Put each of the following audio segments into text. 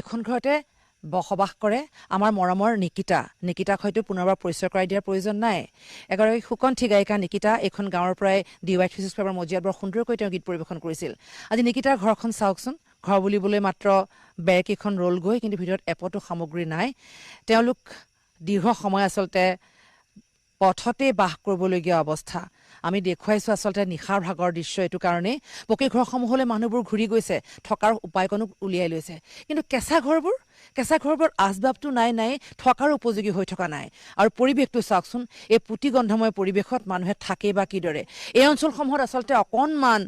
এখন ঘৰতে বসবাস কৰে আমাৰ মৰমৰ নিকিতাক হয়তো পুনৰবাৰ পৰিচয় কৰাই দিয়াৰ প্ৰয়োজন নাই। এগৰাকী সুকণ্ঠী গায়িকা নিকিতা এইখন গাঁৱৰ পৰাই DY365 মজিয়াত বৰ সুন্দৰকৈ তেওঁ গীত পৰিৱেশন কৰিছিল। আজি নিকিতাৰ ঘৰখন চাওকচোন, ঘৰ বুলিবলৈ মাত্ৰ বেৰকেইখন ৰ'লগৈ, কিন্তু ভিতৰত এপতো সামগ্ৰী নাই। তেওঁলোক দীৰ্ঘ সময় আচলতে পথতে বাস কৰিবলগীয়া অৱস্থা। আমি দেখুৱাইছোঁ আচলতে নিশাৰ ভাগৰ দৃশ্য। এইটো কাৰণেই পকী ঘৰসমূহলৈ মানুহবোৰ ঘূৰি গৈছে, থকাৰ উপায়কণো উলিয়াই লৈছে। কিন্তু কেঁচা ঘৰবোৰ আচবাবটো নাই, থকাৰ উপযোগী হৈ থকা নাই। আৰু পৰিৱেশটো চাওকচোন, এই পুতি গন্ধময় পৰিৱেশত মানুহে থাকেই বা কিদৰে। এই অঞ্চলসমূহত আচলতে অকণমান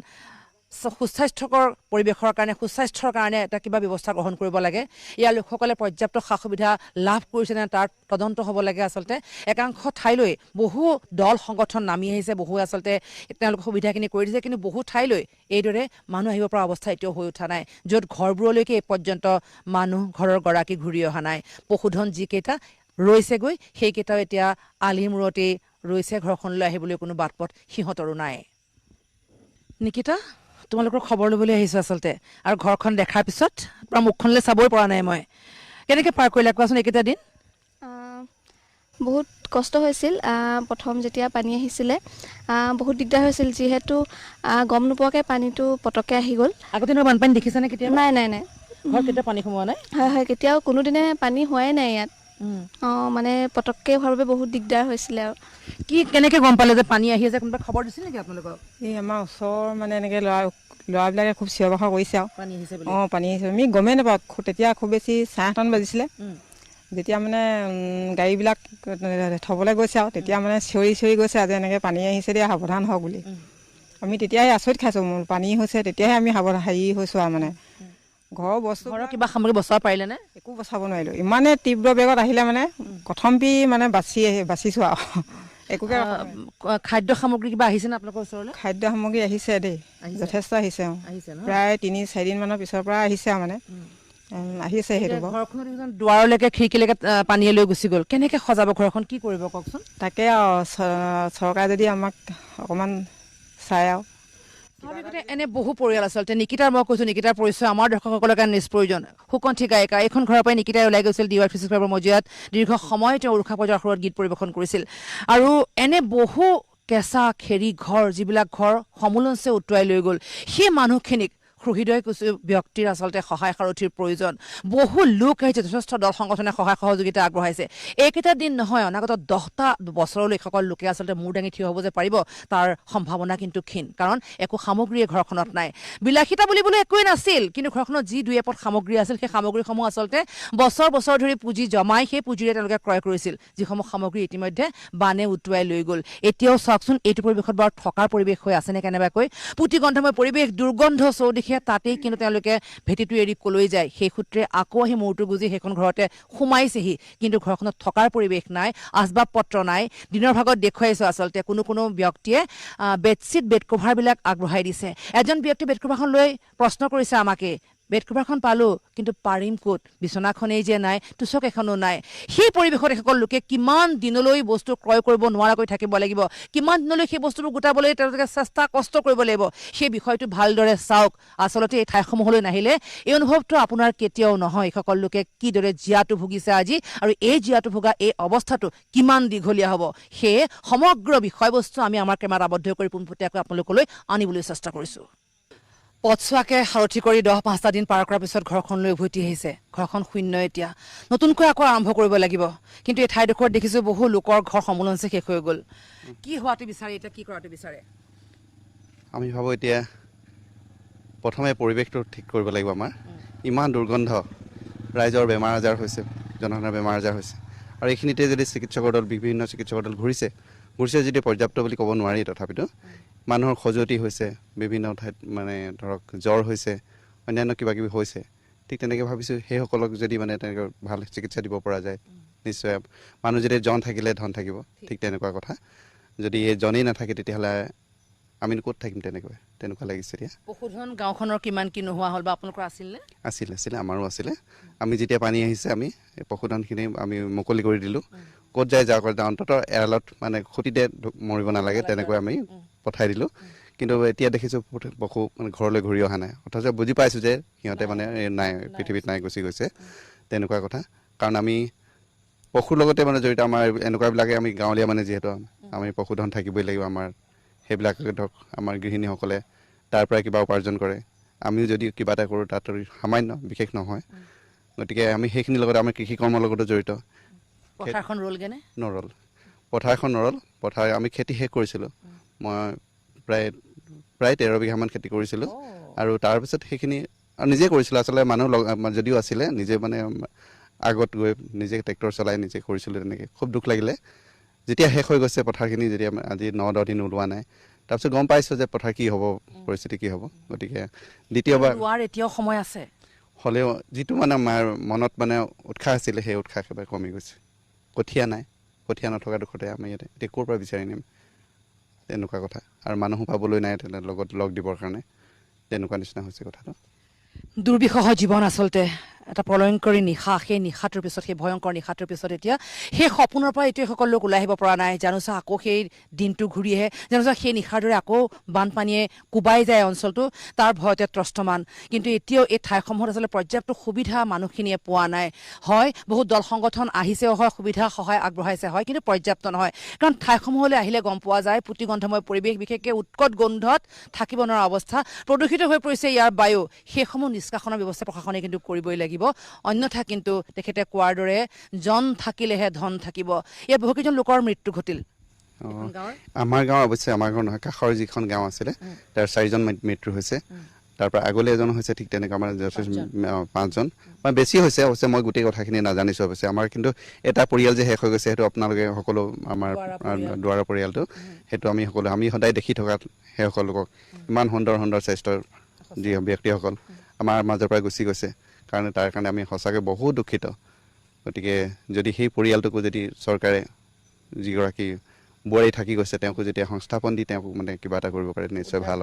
সুস্বাস্থ্যকৰ পৰিৱেশৰ কাৰণে, সুস্বাস্থ্যৰ কাৰণে এটা কিবা ব্যৱস্থা গ্ৰহণ কৰিব লাগে। ইয়াৰ লোকসকলে পৰ্যাপ্ত সা সুবিধা লাভ কৰিছে নে তাৰ তদন্ত হ'ব লাগে। আচলতে একাংশ ঠাইলৈ বহু দল সংগঠন নামি আহিছে, বহু আচলতে তেওঁলোকে সুবিধাখিনি কৰি দিছে, কিন্তু বহু ঠাইলৈ এইদৰে মানুহ আহিব পৰা অৱস্থা এতিয়াও হৈ উঠা নাই, য'ত ঘৰবোৰলৈকে এই পৰ্যন্ত মানুহ ঘৰৰ গৰাকী ঘূৰি অহা নাই। পশুধন যিকেইটা ৰৈছেগৈ সেইকেইটাও এতিয়া আলিৰ মূৰতেই ৰৈছে, ঘৰখনলৈ আহিবলৈ কোনো বাট পথ সিহঁতৰো নাই। নিকিতা, তোমালোকৰ খবৰ ল'বলৈ আহিছোঁ আচলতে, আৰু ঘৰখন দেখাৰ পিছত তোমাৰ মুখখনলৈ চাবই পৰা নাই মই। কেনেকৈ পাৰ কৰিলা কোৱাচোন এইকেইটা দিন? বহুত কষ্ট হৈছিল। প্ৰথম যেতিয়া পানী আহিছিলে বহুত দিগদাৰ হৈছিল, যিহেতু গম নোপোৱাকৈ পানীটো পটককৈ আহি গ'ল। আগতে নহয় বানপানী দেখিছানে কেতিয়াবা? নাই। ঘৰত কেতিয়াও পানী সোমোৱা নাই? হয়, কেতিয়াও কোনোদিনে পানী হোৱাই নাই ইয়াত। মানে পটককৈ হোৱাৰ বাবে বহুত দিগদাৰ হৈছিলে। আৰু কেনেকৈ গম পালে যে পানী আহি আছে? কোনোবা খবৰ দিছিল নেকি আপোনালোকক? এই আমাৰ ওচৰৰ মানে এনেকৈ ল'ৰাবিলাকে খুব চিঞৰ বাখৰ কৰিছে আৰু পানী আহিছে বুলি। পানী আহিছে। আমি গমেই নাপাওঁ, তেতিয়া খুব বেছি 8:30 বাজিছিলে। যেতিয়া মানে গাড়ীবিলাক থ'বলৈ গৈছে আৰু তেতিয়া মানে চিঞৰি গৈছে আজি এনেকৈ পানী আহিছে দিয়া, সাৱধান হওক বুলি। আমি তেতিয়াই আচৰিত খাইছোঁ, পানী হৈছে তেতিয়াহে আমি হেৰি হৈছোঁ আৰু মানে ঘৰৰ বস্তু কিবা সামগ্ৰী বচাব পাৰিলেনে? একো বচাব নোৱাৰিলোঁ। ইমানে তীব্ৰ বেগত আহিলে মানে কথমপি মানে বাচিছোঁ আৰু একোকে। খাদ্য সামগ্ৰী কিবা আহিছে নে আপোনালোকৰ ওচৰলৈ? খাদ্য সামগ্ৰী আহিছে দেই, যথেষ্ট আহিছে। প্ৰায় 3-4 দিনমানৰ পিছৰ পৰা আহিছে আৰু মানে আহিছে। সেইটো ঘৰখনত দুৱাৰলৈকে খিৰিকীলৈকে পানীয়ে লৈ গুচি গ'ল। কেনেকৈ সজাব ঘৰখন, কি কৰিব কওকচোন? তাকে আৰু চৰকাৰে যদি আমাক অকণমান চাই আৰু। এনে বহু পৰিয়াল আচলতে, নিকিতাৰ মই কৈছোঁ, নিকিতাৰ পৰিচয় আমাৰ দৰ্শকসকলৰ কাৰণে নিষ্প্ৰয়োজন। সুকণ্ঠী গায়িকা, এইখন ঘৰৰ পৰাই নিকিতাই ওলাই গৈছিল DY365 মজিয়াত। দীৰ্ঘ সময় তেওঁ উৰুষা পৰ্যায়ৰ সুৰত গীত পৰিৱেশন কৰিছিল। আৰু এনে বহু কেঁচা খেৰী ঘৰ, যিবিলাক ঘৰ সমুলঞ্চে উটুৱাই লৈ গ'ল, সেই মানুহখিনিক হৃদয় কিছু ব্যক্তিৰ আচলতে সহায় সাৰথিৰ প্ৰয়োজন। বহু লোক আহিছে, যথেষ্ট দল সংগঠনে সহায় সহযোগিতা আগবঢ়াইছে। এইকেইটা দিন নহয়, অনাগত 10টা বছৰলৈ এইসকল লোকে আচলতে মূৰ দাঙি থিয় হ'ব যে পাৰিব, তাৰ সম্ভাৱনা কিন্তু ক্ষীণ। কাৰণ একো সামগ্ৰীয়ে ঘৰখনত নাই। বিলাসিতা বুলিবলৈ একোৱেই নাছিল, কিন্তু ঘৰখনত যি দুই এপদ সামগ্ৰী আছিল, সেই সামগ্ৰীসমূহ আচলতে বছৰ ধৰি পুঁজি জমাই সেই পুঁজিৰে তেওঁলোকে ক্ৰয় কৰিছিল, যিসমূহ সামগ্ৰী ইতিমধ্যে বানে উটুৱাই লৈ গ'ল। এতিয়াও চাওকচোন, এইটো পৰিৱেশত বাৰু থকাৰ পৰিৱেশ হৈ আছেনে কেনেবাকৈ? পুতি গন্ধময় পৰিৱেশ, দুৰ্গন্ধ চৌদিশে। তাতেই কিন্তু তেওঁলোকে ভেটিটো এৰি কলৈ যায়, সেই সূত্ৰে আকৌ আহি মূৰটো গুজি সেইখন ঘৰতে সোমাইছেহি। কিন্তু ঘৰখনত থকাৰ পৰিৱেশ নাই, আচবাব পত্ৰ নাই। দিনৰ ভাগত দেখুৱাইছোঁ আচলতে, কোনো ব্যক্তিয়ে বেডশ্বীট, বেড কভাৰবিলাক আগবঢ়াই দিছে। এজন ব্যক্তি বেড কভাৰখন লৈ প্ৰশ্ন কৰিছে আমাকে, বেড কভাৰখন পালোঁ, কিন্তু পাৰিম ক'ত? বিচনাখনেই যে নাই, তুচক এখনো নাই। সেই পৰিৱেশত এসকল লোকে কিমান দিনলৈ বস্তু ক্ৰয় কৰিব নোৱাৰাকৈ থাকিব লাগিব, কিমান দিনলৈ সেই বস্তুবোৰ গোটাবলৈ তেওঁলোকে কষ্ট কৰিব লাগিব, সেই বিষয়টো ভালদৰে চাওক। আচলতে এই ঠাইসমূহলৈ নাহিলে এই অনুভৱটো আপোনাৰ কেতিয়াও নহয়, এইসকল লোকে কিদৰে জীয়াটো ভুগিছে আজি, আৰু এই জীয়াটো ভোগা এই অৱস্থাটো কিমান দীঘলীয়া হ'ব। সেয়ে সমগ্ৰ বিষয়বস্তু আমি আমাৰ কেমেৰাত আবদ্ধ কৰি পোনপটীয়াকৈ আপোনালোকলৈ আনিবলৈ চেষ্টা কৰিছোঁ। পথছোৱাকে সাৰথি কৰি 10-5টা দিন পাৰ কৰাৰ পিছত ঘৰখনলৈ উভতি আহিছে। ঘৰখন শূন্য এতিয়া, নতুনকৈ আকৌ আৰম্ভ কৰিব লাগিব। কিন্তু এই ঠাইডোখৰত দেখিছোঁ বহু লোকৰ ঘৰ সমুলঞ্চে শেষ হৈ গ'ল। কি হোৱাটো বিচাৰে এতিয়া, কি কৰাটো বিচাৰে? আমি ভাবোঁ এতিয়া প্ৰথমে পৰিৱেশটো ঠিক কৰিব লাগিব আমাৰ। ইমান দুৰ্গন্ধ, ৰাইজৰ বেমাৰ আজাৰ হৈছে, জনসাধাৰণৰ বেমাৰ আজাৰ হৈছে। আৰু এইখিনিতে যদি বিভিন্ন চিকিৎসকৰ দল ঘূৰিছে যদি পৰ্যাপ্ত বুলি ক'ব নোৱাৰি, তথাপিতো মানুহৰ খজুৱতি হৈছে, বিভিন্ন ঠাইত মানে ধৰক জ্বৰ হৈছে, অন্যান্য কিবাকিবি হৈছে। ঠিক তেনেকৈ ভাবিছোঁ সেইসকলক যদি মানে তেনেকৈ ভাল চিকিৎসা দিব পৰা যায়, নিশ্চয় মানুহ যদি জন থাকিলে ধন থাকিব, ঠিক তেনেকুৱা কথা। যদি এই জনেই নাথাকে তেতিয়াহ'লে আমিনো ক'ত থাকিম? তেনেকুৱা লাগিছে এতিয়া। পশুধন গাঁওখনৰ কিমান কি নোহোৱা হ'ল বা আপোনালোকৰ আছিলনে? আছিলে, আমাৰো আছিলে। আমি যেতিয়া পানী আহিছে আমি পশুধনখিনি আমি মুকলি কৰি দিলোঁ। ক'ত যায় যাওক, অন্ততঃ এৰালত মানে খুটিতে মৰিব নালাগে তেনেকৈ আমি পঠাই দিলোঁ। কিন্তু এতিয়া দেখিছোঁ পশু মানে ঘৰলৈ ঘূৰি অহা নাই। অথচ বুজি পাইছোঁ যে সিহঁতে মানে নাই, পৃথিৱীত নাই, গুচি গৈছে, তেনেকুৱা কথা। কাৰণ আমি পশুৰ লগতে মানে জড়িত, আমাৰ এনেকুৱাবিলাকে আমি গাঁৱলীয়া মানে যিহেতু আমি পশুধন থাকিবই লাগিব আমাৰ। সেইবিলাকে ধৰক আমাৰ গৃহিণীসকলে তাৰ পৰাই কিবা উপাৰ্জন কৰে, আমিও যদি কিবা এটা কৰোঁ তাত সামান্য বিশেষ নহয়। গতিকে আমি সেইখিনিৰ লগতে আমি কৃষি কৰ্মৰ লগতো জড়িত। পথাৰখন ৰ'লগৈনে? নৰল, পথাৰখন নৰল। পথাৰ আমি খেতি শেষ কৰিছিলোঁ। মই প্ৰায় 13 বিঘামান খেতি কৰিছিলোঁ, আৰু তাৰপিছত সেইখিনি নিজে কৰিছিলোঁ। আচলতে মানুহ যদিও আছিলে, নিজে মানে আগত গৈ নিজে ট্ৰেক্টৰ চলাই নিজে কৰিছিলোঁ। তেনেকৈ খুব দুখ লাগিলে যেতিয়া শেষ হৈ গৈছে পথাৰখিনি, যেতিয়া আজি 9-10 দিন ওলোৱা নাই। তাৰপিছত গম পাইছোঁ যে পথাৰ কি হ'ব, পৰিস্থিতি কি হ'ব। গতিকে দ্বিতীয়বাৰ ৰোৱাৰ এতিয়াও সময় আছে, হ'লেও যিটো মানে আমাৰ মনত মানে উৎসাহ আছিলে, সেই উৎসাহ একেবাৰে কমি গৈছে। কঠীয়া নাই, কঠীয়া নথকা দুখতে আমি ইয়াতে এতিয়া ক'ৰ পৰা বিচাৰি নিম, তেনেকুৱা কথা। আৰু মানুহো পাবলৈ নাই তেনে লগত লগ দিবৰ কাৰণে, তেনেকুৱা নিচিনা হৈছে কথাটো। দুৰ্বিষহ জীৱন আচলতে এটা প্ৰলয়ংকৰী নিশা। সেই নিশাটোৰ পিছত, সেই ভয়ংকৰ নিশাটোৰ পিছত এতিয়া সেই সপোনৰ পৰা এতিয়া সকলো লোক ওলাই আহিব পৰা নাই। জানোচা আকৌ সেই দিনটো ঘূৰি আহে, জানোচা সেই নিশাৰ দৰে আকৌ বানপানীয়ে কোবাই যায় অঞ্চলটো, তাৰ ভয়তে ত্ৰস্তমান। কিন্তু এতিয়াও এই ঠাইসমূহত আচলতে পৰ্যাপ্ত সুবিধা মানুহখিনিয়ে পোৱা নাই। হয়, বহুত দল সংগঠন আহিছেও, হয়, সুবিধা সহায় আগবঢ়াইছে, হয়, কিন্তু পৰ্যাপ্ত নহয়। কাৰণ ঠাইসমূহলৈ আহিলে গম পোৱা যায় প্ৰতিগন্ধময় পৰিৱেশ, বিশেষকৈ উৎকট গোন্ধত থাকিব নোৱাৰা অৱস্থা, প্ৰদূষিত হৈ পৰিছে ইয়াৰ বায়ু। সেইসমূহ নিষ্কাশনৰ ব্যৱস্থা প্ৰশাসনে কিন্তু কৰিবই লাগিব। অন্যথা কিন্তু তেখেতে কোৱাৰ দৰে জন থাকিলেহে ধন থাকিব। ইয়াত বহুকেইজন লোকৰ মৃত্যু ঘটিল। আমাৰ গাঁৱৰ, অৱশ্যে আমাৰ গাঁও নহয়, কাষৰ যিখন গাঁও আছিলে তাৰ 4জন মৃত্যু হৈছে। তাৰ পৰা আগলৈ এজন হৈছে, ঠিক তেনেকৈ আমাৰ যথেষ্ট 5জন বা বেছি হৈছে। অৱশ্যে মই গোটেই কথাখিনি নাজানিছোঁ। অৱশ্যে আমাৰ কিন্তু এটা পৰিয়াল যে শেষ হৈ গৈছে, সেইটো আপোনালোকে সকলো, আমাৰ দুৱাৰা পৰিয়ালটো, সেইটো আমি সদায় দেখি থকা সেইসকল লোকক, ইমান সুন্দৰ সুন্দৰ স্বাস্থ্যৰ যি ব্যক্তিসকল আমাৰ মাজৰ পৰা গুচি গৈছে। তাৰ কাৰণে আমি সঁচাকৈ বহুত দুখিত। গতিকে যদি সেই পৰিয়ালটোকো যদি চৰকাৰে, যিগৰাকী বোৱাৰী থাকি গৈছে, তেওঁকো যেতিয়া সংস্থাপন দি তেওঁক মানে কিবা এটা কৰিব পাৰে, নিশ্চয় ভাল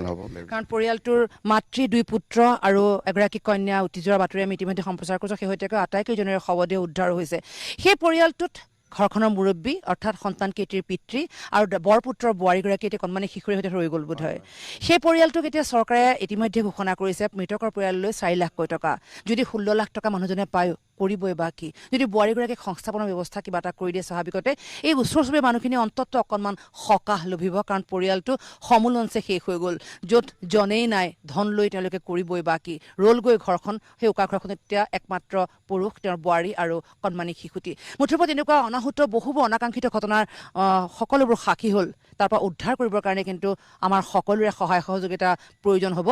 হ'ব। কাৰণ পৰিয়ালটোৰ মাতৃ 2 পুত্ৰ আৰু এগৰাকী কন্যা উটি যোৱাৰ বাতৰি আমি ইতিমধ্যে সম্প্ৰচাৰ কৰিছোঁ। শেহতীয়াকৈ আটাইকেইজনেৰে শৱদেহ উদ্ধাৰ হৈছে। সেই পৰিয়ালটোত ঘৰখনৰ মুৰব্বী অৰ্থাৎ সন্তানকেইটিৰ পিতৃ আৰু বৰপুত্ৰৰ বোৱাৰীগৰাকী এতিয়া কণমানি শিশুৰে সৈতে ৰৈ গ'ল বোধ হয়। সেই পৰিয়ালটোক এতিয়া চৰকাৰে ইতিমধ্যে ঘোষণা কৰিছে মৃতকৰ পৰিয়াললৈ 4 লাখ টকা। যদি 16 লাখ টকা মানুহজনে পায়, কৰিবই বা কি? যদি বোৱাৰীগৰাকীক সংস্থাপনৰ ব্যৱস্থা কিবা এটা কৰি দিয়ে, স্বাভাৱিকতে এই ওচৰ চুবুৰীয়া মানুহখিনি অন্ততঃ অকণমান সকাহ লভিব। কাৰণ পৰিয়ালটো সমূলঞ্চে শেষ হৈ গ'ল। য'ত জনেই নাই, ধন লৈ তেওঁলোকে কৰিবই বা কি? ৰ'লগৈ ঘৰখন। সেই উকা ঘৰখনত এতিয়া একমাত্ৰ পুৰুষ, তেওঁৰ বোৱাৰী আৰু কণমানি শিশুটি। মুঠৰ ওপৰত এনেকুৱা অনাহুত বহুবোৰ অনাকাংক্ষিত ঘটনাৰ সকলোবোৰ সাক্ষী হ'ল। তাৰ পৰা উদ্ধাৰ কৰিবৰ কাৰণে কিন্তু আমাৰ সকলোৰে সহায় সহযোগিতা প্ৰয়োজন হ'ব।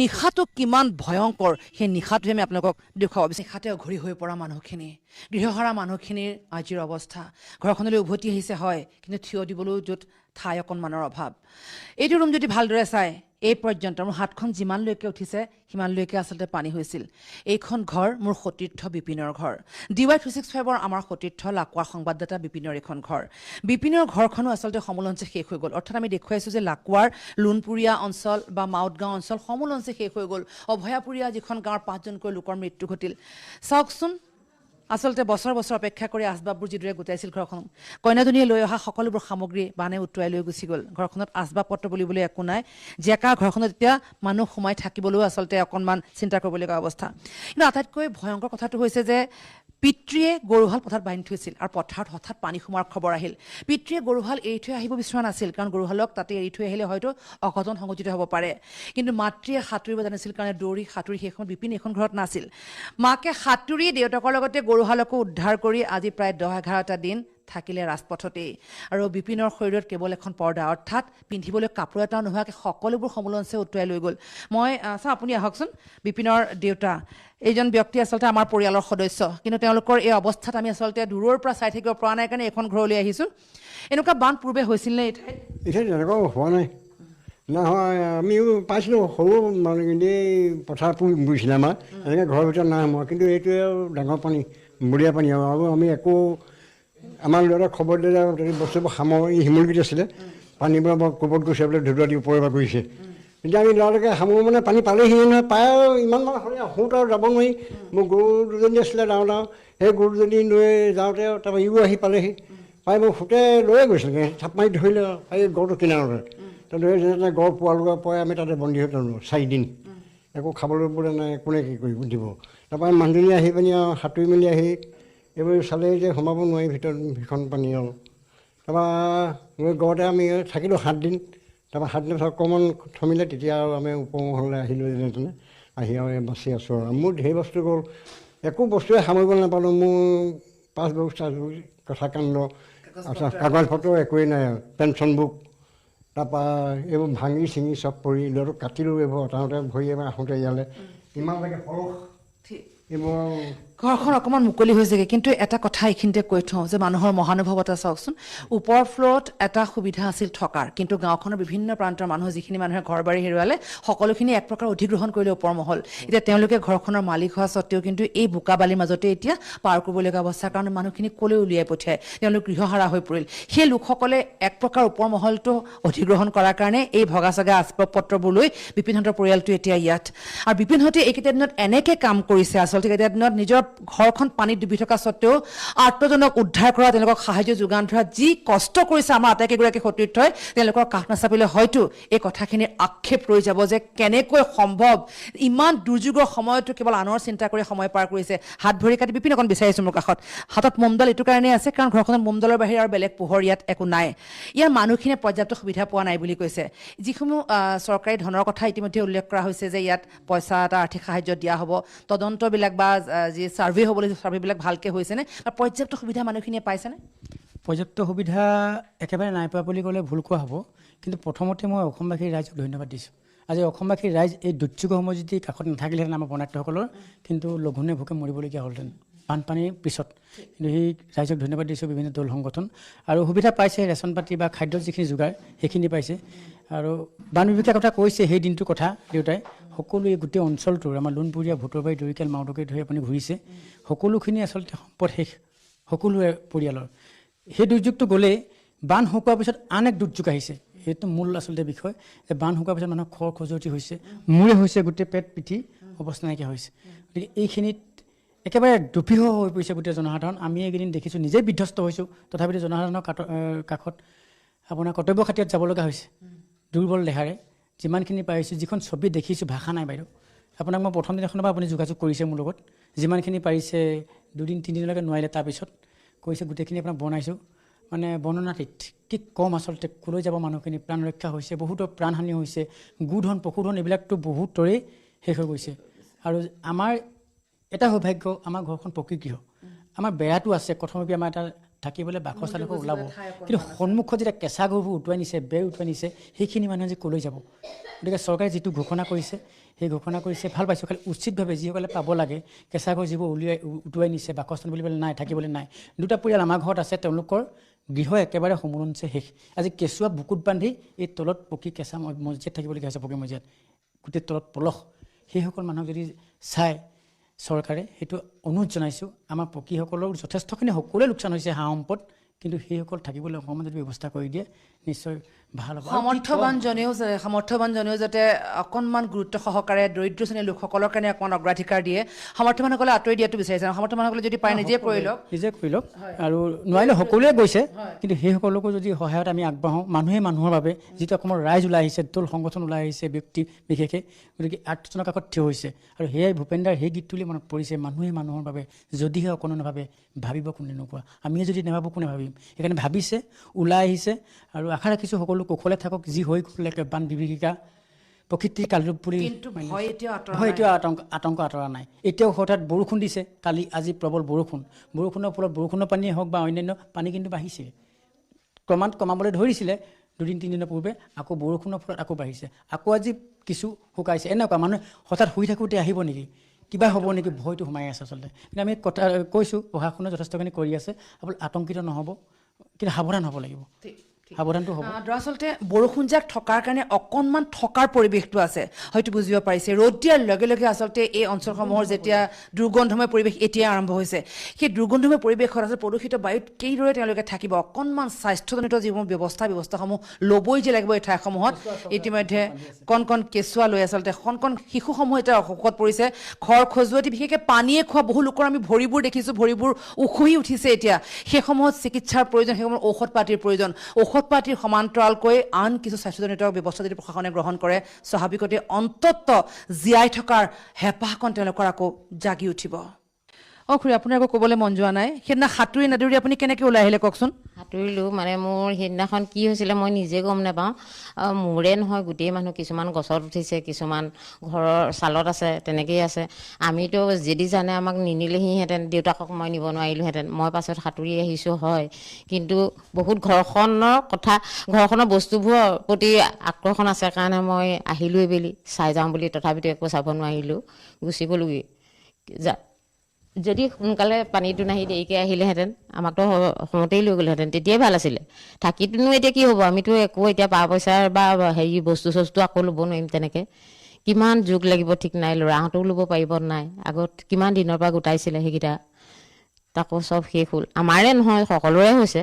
নিশাটো কিমান ভয়ংকৰ, সেই নিশাটোহে আমি আপোনালোকক দেখুৱাব বিচাৰিম। নিশাতে অঘৰী হৈ পৰা মানুহখিনি, গৃহহাৰা মানুহখিনিৰ আজিৰ অৱস্থা। ঘৰখনলৈ উভতি আহিছে, হয়, কিন্তু থিয় দিবলৈও য'ত ঠাই অকণমানৰ অভাৱ। এইটো ৰুম যদি ভালদৰে চায়, এই পৰ্যন্ত মোৰ হাতখন যিমানলৈকে উঠিছে সিমানলৈকে আচলতে পানী হৈছিল। এইখন ঘৰ মোৰ সতীৰ্থ বিপিনৰ ঘৰ। DY365ৰ আমাৰ সতীৰ্থ লাকুৱাৰ সংবাদদাতা বিপিনৰ এইখন ঘৰ। বিপিনৰ ঘৰখনো আচলতে সমূলঞ্চে শেষ হৈ গ'ল। অৰ্থাৎ আমি দেখুৱাইছোঁ যে লাকুৱাৰ লোণপুৰীয়া অঞ্চল বা মাউতগাঁও অঞ্চল সমূলঞ্চে শেষ হৈ গ'ল। অভয়াপুৰীয়া যিখন গাঁৱৰ 5জনকৈ লোকৰ মৃত্যু ঘটিল। চাওকচোন, আচলতে বছৰ বছৰ অপেক্ষা কৰি আচবাববোৰ যিদৰে গোটাইছিল ঘৰখন, কইনাজনীয়ে লৈ অহা সকলোবোৰ সামগ্ৰী বানে উটুৱাই লৈ গুচি গ'ল। ঘৰখনত আচবাব পত্ৰ বুলিবলৈ একো নাই। জেকা ঘৰখনত এতিয়া মানুহ সোমাই থাকিবলৈও আচলতে অকণমান চিন্তা কৰিবলগীয়া অৱস্থা। কিন্তু আটাইতকৈ ভয়ংকৰ কথাটো হৈছে যে পিতৃয়ে গৰুহাল পথাৰত বান্ধি থৈছিল আৰু পথাৰত হঠাৎ পানী সোমোৱাৰ খবৰ আহিল। পিতৃয়ে গৰুহাল এৰি থৈ আহিব বিচৰা নাছিল, কাৰণ গৰুহালক তাতে এৰি থৈ আহিলে হয়তো অঘটন সংঘটিত হ'ব পাৰে। কিন্তু মাতৃয়ে সাঁতুৰিব জানিছিল কাৰণে দৌৰি সাঁতুৰি সেই সময়ত বিপিন এইখন ঘৰত নাছিল। মাকে সাঁতুৰি দেউতাকৰ লগতে গৰুহালকো উদ্ধাৰ কৰি আজি প্ৰায় 10-11টা দিন থাকিলে ৰাজপথতেই। আৰু বিপিনৰ শৰীৰত কেৱল এখন পৰ্দা, অৰ্থাৎ পিন্ধিবলৈ কাপোৰ এটাও নোহোৱাকৈ সকলোবোৰ সমূলঞ্চে উটুৱাই লৈ গ'ল। মই চাওঁ, আপুনি আহকচোন। বিপিনৰ দেউতা এইজন ব্যক্তি আচলতে আমাৰ পৰিয়ালৰ সদস্য, কিন্তু তেওঁলোকৰ এই অৱস্থাত আমি আচলতে দূৰৰ পৰা চাই থাকিব পৰা নাই কাৰণে এইখন ঘৰলৈ আহিছোঁ। এনেকুৱা বান পূৰ্বে হৈছিল নে এই ঠাইত? এতিয়া তেনেকুৱাও হোৱা নাই। নহয়, আমিও পাইছিলোঁ সৰু মানে, কিন্তু এই পথাৰ বুজিছিলে আমাৰ এনেকৈ ঘৰৰ ভিতৰত নাই সোমোৱা। কিন্তু এইটোৱে ডাঙৰ পানী, বৰীয়া পানী। আৰু আমি একো, আমাৰ ল'ৰা খবৰ দিলে বস্তুবোৰ শিমলুগুৰিত আছিলে, পানীবোৰ ক'ৰবাত গৈছে বোলে ধুদুৱা দি ওপৰৰ পৰা কৰিছে। এতিয়া আমি ল'ৰালৈকে সামৰো মানে পানী পালেহিয়ে নহয়, পায় আৰু ইমান মানে হ'লে আহোঁত আৰু যাব নোৱাৰি। মোৰ গৰু দুজনী আছিলে ডাঙৰ, সেই গৰু দুজনী লৈ যাওঁতে তাৰপৰা ইও আহি পালেহি। পাই মোৰ সুতে লৈয়ে গৈছিলগৈ, থাপ মাৰি ধৰিলে এই গৰুটো কিনাৰতে। তাতে যেনে গড় পোৱালোৱাৰ পৰাই আমি তাতে বন্দী হৈ তলোঁ 4 দিন একো খাবলৈ বোলে নাই কোনে কি কৰিব দিব তাৰপৰা মানুহজনী আহি পিনি আৰু সাঁতুৰি মেলি আহি এইবোৰ চালে যে সোমাব নোৱাৰি ভিতৰত ভীষণ পানী আৰু তাৰপৰা গড়তে আমি থাকিলোঁ 7 দিন তাৰপৰা 7 দিনৰ পিছত অকণমান থমিলে তেতিয়া আৰু আমি ওপৰমহললৈ আহিলোঁ যেনে তেনে আহি আৰু বাচি আছোঁ আৰু মোৰ ঢেৰ বস্তু গ'ল একো বস্তুৱে সামৰিব নাপালোঁ মোৰ পাছবুক চাছবুক কথাকাণ্ড কাগজ পত্ৰ একোৱেই নাই আৰু পেঞ্চন বুক তাৰপৰা এইবোৰ ভাঙি চিঙি চব পৰি ল'ৰাটো কাটিলোঁ এইবোৰ অটাওঁতে ভৰি এবাৰ আহোঁতে ইয়ালৈ ইমান লাগে পলস এইবোৰ ঘৰখন অকণমান মুকলি হৈছেগৈ কিন্তু এটা কথা এইখিনিতে কৈ থওঁ যে মানুহৰ মহানুভৱতা চাওকচোন ওপৰ ফ্ল'ৰত এটা সুবিধা আছিল থকাৰ কিন্তু গাঁওখনৰ বিভিন্ন প্ৰান্তৰ মানুহ যিখিনি মানুহে ঘৰ বাৰী হেৰুৱালে সকলোখিনি এক প্ৰকাৰ অধিগ্ৰহণ কৰিলে ওপৰ মহল এতিয়া তেওঁলোকে ঘৰখনৰ মালিক হোৱা স্বত্তেও কিন্তু এই বোকা বালিৰ মাজতে এতিয়া পাৰ কৰিবলগীয়া অৱস্থাৰ কাৰণে মানুহখিনি ক'লৈ উলিয়াই পঠিয়ায় তেওঁলোক গৃহহাৰা হৈ পৰিল সেই লোকসকলে এক প্ৰকাৰ ওপৰ মহলটো অধিগ্ৰহণ কৰাৰ কাৰণে এই ভগা চগা আচবাব পত্ৰবোৰ লৈ বিপিনহঁতৰ পৰিয়ালটো এতিয়া ইয়াত আৰু বিপিনহঁতে এইকেইটা দিনত এনেকৈ কাম কৰিছে আচলতে এইকেইটা দিনত নিজৰ ঘৰখন পানীত ডুবি থকা স্বত্তেও আত্মজনক উদ্ধাৰ কৰা তেওঁলোকক সাহায্য যোগান ধৰা যি কষ্ট কৰিছে আমাৰ আটাইকেইগৰাকী সতীৰ্থই তেওঁলোকৰ কাষ নাচাপিলে হয়তো এই কথাখিনিৰ আক্ষেপ ৰৈ যাব যে কেনেকৈ সম্ভৱ ইমান দুৰ্যোগৰ সময়তো কেৱল আনৰ চিন্তা কৰি সময় পাৰ কৰিছে হাত ভৰি কাটি বিপিন অকণ বিচাৰিছোঁ মোৰ কাষত হাতত মোমডাল এইটো কাৰণেই আছে কাৰণ ঘৰখনত মোমডালৰ বাহিৰে আৰু বেলেগ পোহৰ ইয়াত একো নাই ইয়াৰ মানুহখিনিয়ে পৰ্যাপ্ত সুবিধা পোৱা নাই বুলি কৈছে যিসমূহ চৰকাৰী ধনৰ কথা ইতিমধ্যে উল্লেখ কৰা হৈছে যে ইয়াত পইচা এটা আৰ্থিক সাহায্য দিয়া হ'ব তদন্তবিলাক বা যি ছাৰ্ভে হ'বলৈ ছাৰ্ভেবিলাক ভালকৈ হৈছেনে বা পৰ্যাপ্ত সুবিধা মানুহখিনিয়ে পাইছেনে পৰ্যাপ্ত সুবিধা একেবাৰে নাই পোৱা বুলি ক'লে ভুল কোৱা হ'ব কিন্তু প্ৰথমতে মই অসমবাসীৰ ৰাইজক ধন্যবাদ দিছোঁ আজি অসমবাসীৰ ৰাইজ এই দুৰ্যোগৰ সময় যদি কাষত নাথাকিলেহেঁতেন আমাৰ বৰ্ণাঢ্যসকলৰ কিন্তু লঘোণে ভোকে মৰিবলগীয়া হ'লহেঁতেন বানপানীৰ পিছত কিন্তু সেই ৰাইজক ধন্যবাদ দিছোঁ বিভিন্ন দল সংগঠন আৰু সুবিধা পাইছে ৰেচন পাতি বা খাদ্যৰ যিখিনি যোগাৰ সেইখিনি পাইছে আৰু বান বিভাগৰ কথা কৈছে সেই দিনটোৰ কথা দেউতাই সকলোৱে গোটেই অঞ্চলটোৰ আমাৰ লোণপুৰীয়া ভুটৰবাৰী দৰিকাল মাউদকে ধৰি আপুনি ঘূৰিছে সকলোখিনি আচলতে সম্পদ শেষ সকলোৰে পৰিয়ালৰ সেই দুৰ্যোগটো গ'লেই বান শুকোৱাৰ পিছত আন এক দুৰ্যোগ আহিছে সেইটো মূল আচলতে বিষয় যে বান শুকোৱাৰ পিছত মানুহৰ খৰ খজুৱতি হৈছে মূৰে হৈছে গোটেই পেট পিঠি অৱস্থা নাইকিয়া হৈছে গতিকে এইখিনিত একেবাৰে দুৰ্বিহ হৈ পৰিছে গোটেই জনসাধাৰণ আমি এইকেইদিন দেখিছোঁ নিজেই বিধ্বস্ত হৈছোঁ তথাপিতো জনসাধাৰণৰ কাষত আপোনাৰ কৰ্তব্য খাতিৰত যাব লগা হৈছে দুৰ্বল দেহাৰে যিমানখিনি পাৰিছোঁ যিখন ছবি দেখিছোঁ ভাষা নাই বাইদেউ আপোনাক মই প্ৰথম দিনাখনৰ পৰা আপুনি যোগাযোগ কৰিছে মোৰ লগত যিমানখিনি পাৰিছে 2-3 দিনলৈকে নোৱাৰিলে তাৰপিছত কৈছে গোটেইখিনি আপোনাক বনাইছোঁ মানে বৰ্ণনাতীত কি কম আচলতে ক'লৈ যাব মানুহখিনি প্ৰাণ ৰক্ষা হৈছে বহুতৰ প্ৰাণহানি হৈছে গোধন পশুধন এইবিলাকতো বহুতৰেই শেষ হৈ গৈছে আৰু আমাৰ এটা সৌভাগ্য আমাৰ ঘৰখন পকী গৃহ আমাৰ বেৰাটো আছে প্ৰথমে আমাৰ এটা থাকিবলৈ বাসস্থানকৈ ওলাব কিন্তু সন্মুখত যেতিয়া কেঁচা ঘৰবোৰ উটুৱাই নিছে বেৰ উটুৱাই নিছে সেইখিনি মানুহে যে ক'লৈ যাব গতিকে চৰকাৰে যিটো ঘোষণা কৰিছে সেই ঘোষণা কৰিছে ভাল পাইছোঁ খালি উচিতভাৱে যিসকলে পাব লাগে কেঁচা ঘৰ যিবোৰ উটুৱাই নিছে বাসস্থান বুলিবলৈ নাই থাকিবলৈ নাই দুটা পৰিয়াল আমাৰ ঘৰত আছে তেওঁলোকৰ গৃহ একেবাৰে সমুৰঞ্চে শেষ আজি কেঁচুৱা বুকুত বান্ধি এই তলত পকী কেঁচা মছজিদ থাকিবলগীয়া হৈছে পকী মছজিদ গোটেই তলত পলস সেইসকল মানুহক যদি চায় চৰকাৰে সেইটো অনুৰোধ জনাইছোঁ আমাৰ পকীসকলৰ যথেষ্টখিনি সকলোৱে লোকচান হৈছে সা সম্পদ কিন্তু সেইসকল থাকিবলৈ অকণমান যদি ব্যৱস্থা কৰি দিয়ে নিশ্চয় ভাল হ'ব সামৰ্থ্যৱানজনেও যাতে অকণমান গুৰুত্ব সহকাৰে দৰিদ্ৰ শ্ৰেণীৰ লোকসকলৰ কাৰণে অকণমান অগ্ৰাধিকাৰ দিয়ে সামৰ্থ্যৱানসকলে আঁতৰি দিয়াটো বিচাৰিছে সামৰ্থ্যৱানসকলে যদি পাৰে নিজে কৰি লওক আৰু নোৱাৰিলে সকলোৱে গৈছে কিন্তু সেইসকলকো যদি সহায়ত আমি আগবাঢ়োঁ মানুহে মানুহৰ বাবে যিটো অসমৰ ৰাইজ ওলাই আহিছে দল সংগঠন ওলাই আহিছে ব্যক্তি বিশেষে গতিকে আঠজনৰ কাষত থিয় হৈছে আৰু সেয়াই ভূপেন্দাৰ সেই গীতটোলৈ মনত পৰিছে মানুহে মানুহৰ বাবে যদিহে অকণো নাভাবে ভাবিব কোনে নোকোৱা আমিয়ে যদি নাভাবোঁ কোনে ভাবিম সেইকাৰণে ভাবিছে ওলাই আহিছে আৰু আশা ৰাখিছোঁ সকলো কুশলে থাকক যি হৈ গ'লে বান বিভীষিকা প্ৰকৃতিৰ কালৰূপ বুলি ভয় এতিয়াও আতংক আঁতৰা নাই এতিয়াও হঠাৎ বৰষুণ দিছে কালি আজি প্ৰবল বৰষুণৰ ফলত বৰষুণৰ পানীয়ে হওক বা অন্যান্য পানী কিন্তু বাঢ়িছে ক্ৰমাৎ কমাবলৈ ধৰিছিলে 2-3 দিনৰ পূৰ্বে আকৌ বৰষুণৰ ফলত আকৌ বাঢ়িছে আকৌ আজি কিছু শুকাইছে এনেকুৱা মানুহে হঠাৎ শুই থাকোঁতে আহিব নেকি কিবা হ'ব নেকি ভয়টো সোমাই আছে আচলতে কিন্তু আমি কথা কৈছোঁ প্ৰশাসনে যথেষ্টখিনি কৰি আছে আপোনালোক আতংকিত নহ'ব কিন্তু সাৱধান হ'ব লাগিব সাৱধানটো হ'ব দৰাচলতে বৰষুণজাক থকাৰ কাৰণে অকণমান থকাৰ পৰিৱেশটো আছে হয়তো বুজিব পাৰিছে ৰ'দ দিয়াৰ লগে লগে আচলতে এই অঞ্চলসমূহৰ যেতিয়া দুৰ্গন্ধময় পৰিৱেশ এতিয়া আৰম্ভ হৈছে সেই দুৰ্গন্ধময় পৰিৱেশত আচলতে প্ৰদূষিত বায়ুত কিদৰে তেওঁলোকে থাকিব অকণমান স্বাস্থ্যজনিত যিসমূহ ব্যৱস্থাসমূহ ল'বই যে লাগিব এই ঠাইসমূহত ইতিমধ্যে কণ কেঁচুৱা লৈ আচলতে কণ শিশুসমূহ এতিয়া অসুখত পৰিছে খৰ খজুৱতি বিশেষকৈ পানীয়ে খোৱা বহু লোকৰ আমি ভৰিবোৰ দেখিছোঁ ভৰিবোৰ উখহি উঠিছে এতিয়া সেইসমূহত চিকিৎসাৰ প্ৰয়োজন সেইসমূহত ঔষধ পাতিৰ প্ৰয়োজন ঔষধ ঔষধ পাতিৰ সমান্তৰালকৈ আন কিছু স্বাস্থ্যজনিত ব্যৱস্থা যদি প্ৰশাসনে গ্ৰহণ কৰে স্বাভাৱিকতে অন্ততঃ জীয়াই থকাৰ হেঁপাহকণ তেওঁলোকৰ আকৌ জাগি উঠিব। খুৰী আপোনাৰ আকৌ ক'বলৈ মন যোৱা নাই সেইদিনা সাঁতুৰি নাদুৰি আপুনি কেনেকৈ ওলাই আহিলে কওকচোন। সাঁতুৰিলোঁ মানে মোৰ সেইদিনাখন কি হৈছিলে মই নিজে গম নাপাওঁ। মোৰে নহয় গোটেই মানুহ কিছুমান গছত উঠিছে, কিছুমান ঘৰৰ ছালত আছে, তেনেকেই আছে। আমিতো যদি জানে আমাক নিনিলেহিহেঁতেন, দেউতাকক মই নিব নোৱাৰিলোহেঁতেন। মই পাছত সাঁতুৰি আহিছোঁ হয়, কিন্তু বহুত ঘৰখনৰ বস্তুবোৰৰ প্ৰতি আকৰ্ষণ আছে কাৰণে মই আহিলোঁ বুলি চাই যাওঁ বুলি, তথাপিতো একো চাব নোৱাৰিলোঁ, গুচি গ'লোগৈ। যদি সোনকালে পানীটো নাহি দেৰিকৈ আহিলেহেঁতেন আমাকতো সময়তেই লৈ গ'লেহেঁতেন, তেতিয়াই ভাল আছিলে। থাকিতোনো এতিয়া কি হ'ব, আমিতো একো এতিয়া পা পইচাৰ বা বস্তু চস্তু আকৌ ল'ব নোৱাৰিম তেনেকৈ। কিমান যুগ লাগিব ঠিক নাই, ল'ৰাহঁতেও ল'ব পাৰিব নাই, আগত কিমান দিনৰ পৰা গোটাইছিলে সেইকেইটা, তাকো চব শেষ হ'ল। আমাৰে নহয় সকলোৰে হৈছে,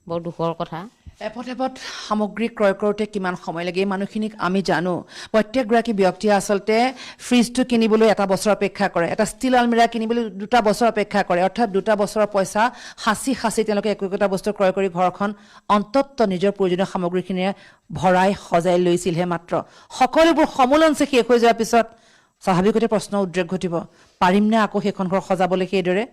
বৰ দুখৰ কথা। এপদ সামগ্ৰী ক্ৰয় কৰোঁতে কিমান সময় লাগে এই মানুহখিনিক আমি জানো। প্ৰত্যেকগৰাকী ব্যক্তিয়ে আচলতে ফ্ৰিজটো কিনিবলৈ 1 বছৰ অপেক্ষা কৰে, এটা ষ্টীল আলমিৰা কিনিবলৈ 2 বছৰ অপেক্ষা কৰে, অৰ্থাৎ 2 বছৰৰ পইচা সাঁচি তেওঁলোকে একো বস্তু ক্ৰয় কৰি ঘৰখন অন্ততঃ নিজৰ প্ৰয়োজনীয় সামগ্ৰীখিনিৰে ভৰাই সজাই লৈছিলহে মাত্ৰ। সকলোবোৰ সমূলঞ্চে শেষ হৈ যোৱাৰ পিছত স্বাভাৱিকতে প্ৰশ্ন উদ্ৰেক ঘটিব, পাৰিমনে আকৌ সেইখন ঘৰ সজাবলৈ সেইদৰে।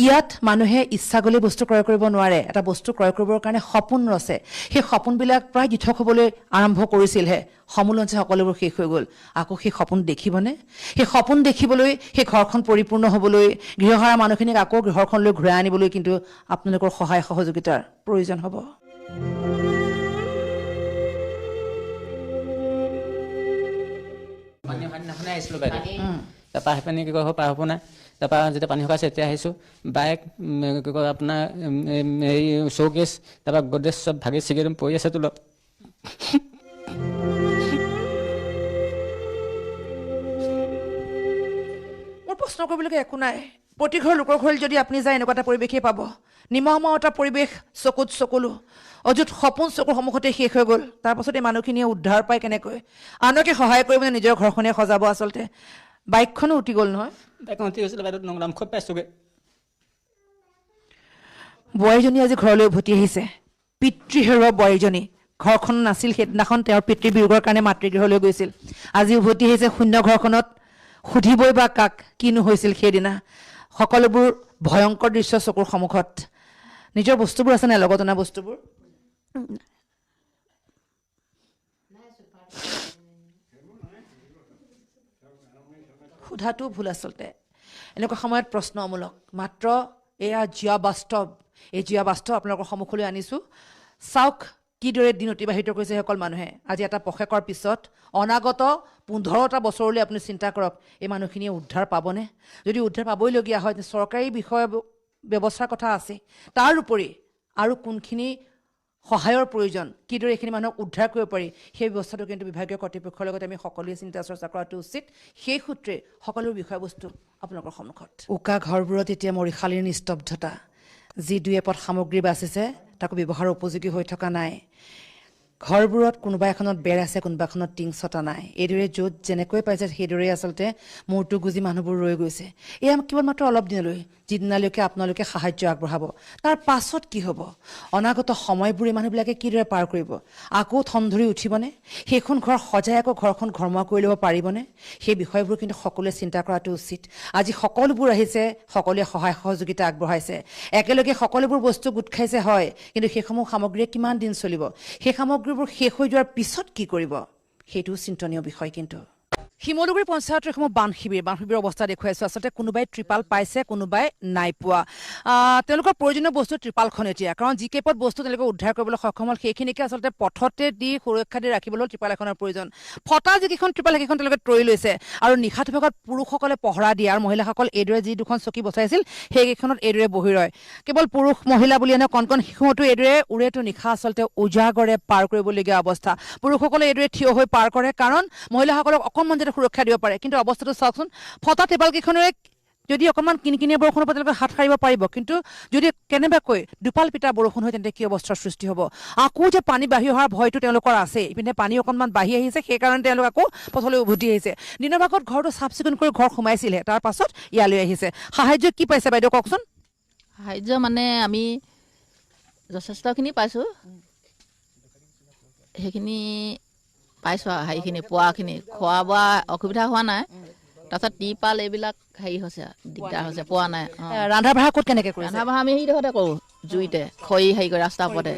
ইয়াত মানুহে ইচ্ছা গ'লে বস্তু ক্ৰয় কৰিব নোৱাৰে। এটা বস্তু ক্ৰয় কৰিবৰ কাৰণে সপোন ৰচে, সেই সপোনবিলাক প্ৰায় দিঠক হ'বলৈ আৰম্ভ কৰিছিলহে, সমূলঞ্চে সকলোবোৰ শেষ হৈ গ'ল। আকৌ সেই সপোন দেখিবনে? সেই সপোন দেখিবলৈ, সেই ঘৰখন পৰিপূৰ্ণ হ'বলৈ, গৃহহাৰা মানুহখিনিক আকৌ ঘৰখনলৈ ঘূৰাই আনিবলৈ কিন্তু আপোনালোকৰ সহায় সহযোগিতাৰ প্ৰয়োজন হ'ব। পানী অহাৰ দিনাখনে আহিছিলোঁ বাইদেউ, তাৰপৰা আহি পানী কি কয় পাৰ হ'ব নাই, তাৰপৰা যেতিয়া পানী শুকাইছে তেতিয়া আহিছোঁ। বাইক কি কয় আপোনাৰ এই শ্ব'কেছ, তাৰপৰা গড্ৰেজ চব ভাগি ছিগি পৰি আছে তলত। মোৰ প্ৰশ্ন কৰিবলগীয়া একো নাই। প্ৰতি ঘৰ লোকৰ ঘৰলৈ যদি আপুনি যায় এনেকুৱা এটা পৰিৱেশেই পাব, নিমহমহ এটা পৰিৱেশ, চকুত চকুলো, অযুত সপোন চকুৰ সন্মুখতে শেষ হৈ গ'ল। তাৰপাছত এই মানুহখিনিয়ে উদ্ধাৰ পায় কেনেকৈ, আনকে সহায় কৰি মানে নিজৰ ঘৰখনে সজাব। আচলতে বাইকখনো উটি গ'ল নহয়, বাইকখন উঠি গৈছিলে বাইদেউ, নাম খুব পাইছোগৈ। বোৱাৰীজনী আজি ঘৰলৈ উভতি আহিছে, পিতৃ হেৰুৱা বোৱাৰীজনী। ঘৰখন নাছিল সেইদিনাখন, তেওঁৰ পিতৃৰ বিয়োগৰ কাৰণে মাতৃগৃহলৈ গৈছিল, আজি উভতি আহিছে শূন্য ঘৰখনত। সুধিবই বা কাক কিনো হৈছিল সেইদিনা। সকলোবোৰ ভয়ংকৰ দৃশ্য চকুৰ সন্মুখত। নিজৰ বস্তুবোৰ আছে নাই লগত অনা বস্তুবোৰ? সোধাটো ভুল আচলতে, এনেকুৱা সময়ত প্ৰশ্ন অমূলক। মাত্ৰ এয়া জীয়া বাস্তৱ, এই জীয়া বাস্তৱ আপোনালোকৰ সন্মুখলৈ আনিছোঁ। চাওক কিদৰে দিন অতিবাহিত কৰিছে সকল মানুহে। আজি এটা পষেকৰ পিছত অনাগত 15টা বছৰলৈ আপুনি চিন্তা কৰক, এই মানুহখিনিয়ে উদ্ধাৰ পাবনে? যদি উদ্ধাৰ পাবইলগীয়া হয় চৰকাৰী বিষয় ব্যৱস্থাৰ কথা আছে, তাৰ উপৰি আৰু কোনখিনি সহায়ৰ প্ৰয়োজন, কিদৰে এইখিনি মানুহক উদ্ধাৰ কৰিব পাৰি, সেই ব্যৱস্থাটো কিন্তু বিভাগীয় কৰ্তৃপক্ষৰ লগত আমি সকলোৱে চিন্তা চৰ্চা কৰাটো উচিত। সেই সূত্ৰে সকলো বিষয়বস্তু আপোনালোকৰ সন্মুখত। উকা ঘৰবোৰত এতিয়া মৰিশালীৰ নিস্তব্ধতা, যি 2 এপদ সামগ্ৰী বাচিছে তাকো ব্যৱহাৰৰ উপযোগী হৈ থকা নাই। ঘৰবোৰত কোনোবা এখনত বেৰ আছে, কোনোবা এখনত টিং ছটা নাই। এইদৰে য'ত যেনেকৈ পাইছে সেইদৰেই আচলতে মূৰটো গুজি মানুহবোৰ ৰৈ গৈছে। এয়া কেৱল মাত্ৰ অলপ দিনলৈ, যিদিনালৈকে আপোনালোকে সাহাৰ্য আগবঢ়াব। তাৰ পাছত কি হ'ব? অনাগত সময়বোৰ এই মানুহবিলাকে কিদৰে পাৰ কৰিব? আকৌ থম ধৰি উঠিবনে? সেইখন ঘৰ সজাই আকৌ ঘৰখন ঘৰমুৱা কৰি ল'ব পাৰিবনে? সেই বিষয়বোৰ কিন্তু সকলোৱে চিন্তা কৰাটো উচিত। আজি সকলোবোৰ আহিছে, সকলোৱে সহায় সহযোগিতা আগবঢ়াইছে, একেলগে সকলোবোৰ বস্তু গোট খাইছে হয়, কিন্তু সেইসমূহ সামগ্ৰীয়ে কিমান দিন চলিব? সেই সামগ্ৰীবোৰ শেষ হৈ যোৱাৰ পিছত কি কৰিব? সেইটোও চিন্তনীয় বিষয়। কিন্তু শিমলুগুৰি পঞ্চায়তৰ এইসমূহ বান শিবিৰৰ অৱস্থা দেখুৱাইছোঁ। আচলতে কোনোবাই ত্ৰিপাল পাইছে, কোনোবাই নাই পোৱা। তেওঁলোকৰ প্ৰয়োজনীয় বস্তু ত্ৰিপালখন এতিয়া, কাৰণ যি কেইপদ বস্তু তেওঁলোকে উদ্ধাৰ কৰিবলৈ সক্ষম হ'ল সেইখিনিকে আচলতে পথতে দি সুৰক্ষা দি ৰাখিবলৈ ত্ৰিপাল এখনৰ প্ৰয়োজন। ফটা যিকেইখন ত্ৰিপাল সেইকেইখন তেওঁলোকে তৰি লৈছে, আৰু নিশাটো ভাগত পুৰুষসকলে পহৰা দিয়ে, আৰু মহিলাসকল এইদৰে যি 2খন চকী বচাইছিল সেইকেইখনত এইদৰে বহি ৰয়। কেৱল পুৰুষ মহিলা বুলি নহয়, কণ শিশুতো এইদৰে উৰেটো নিশা আচলতে উজাগৰে পাৰ কৰিবলগীয়া অৱস্থা। পুৰুষসকলে এইদৰে থিয় হৈ পাৰ কৰে, কাৰণ মহিলাসকলক অকণমান যাতে সুৰক্ষা দিব পাৰে। কিন্তু অৱস্থাটো চাওকচোন, ফটা ত্ৰিপালকেইখনেৰে যদি অকণমান কিনকিনীয়া বৰষুণৰ পৰা তেওঁলোকে হাত সাৰিব পাৰিব, কিন্তু যদি কেনেবাকৈ দুপাল পিতা বৰষুণ হয় তেন্তে কি অৱস্থাৰ সৃষ্টি হ'ব? আকৌ যে পানী বাঢ়ি অহাৰ ভয়টো তেওঁলোকৰ আছে। ইপিনে পানী অকণমান বাঢ়ি আহিছে, সেইকাৰণে তেওঁলোক আকৌ পথলৈ উভতি আহিছে। দিনৰ ভাগত ঘৰটো চাফ চিকুণ কৰি ঘৰ সোমাইছিলহে, তাৰ পাছত ইয়ালৈ আহিছে। সাহাৰ্য কি পাইছে বাইদেউ কওকচোন? সাহাৰ্য মানে আমি যথেষ্টখিনি পাইছোঁ। সেইখিনি পাইছোঁ আৰু হেৰিখিনি পোৱাখিনি খোৱা বোৱা অসুবিধা হোৱা নাই তাৰপিছত টিপাল এইবিলাক হেৰি হৈছে দিগদাৰ হৈছে পোৱা নাই ৰন্ধা বঢ়া ক'ত কেনেকৈ কৰিছে ৰন্ধা বঢ়া আমি সেইডোখৰতে কৰোঁ জুইতে খৰি হেৰি কৰি ৰাস্তাৰ ওপৰতে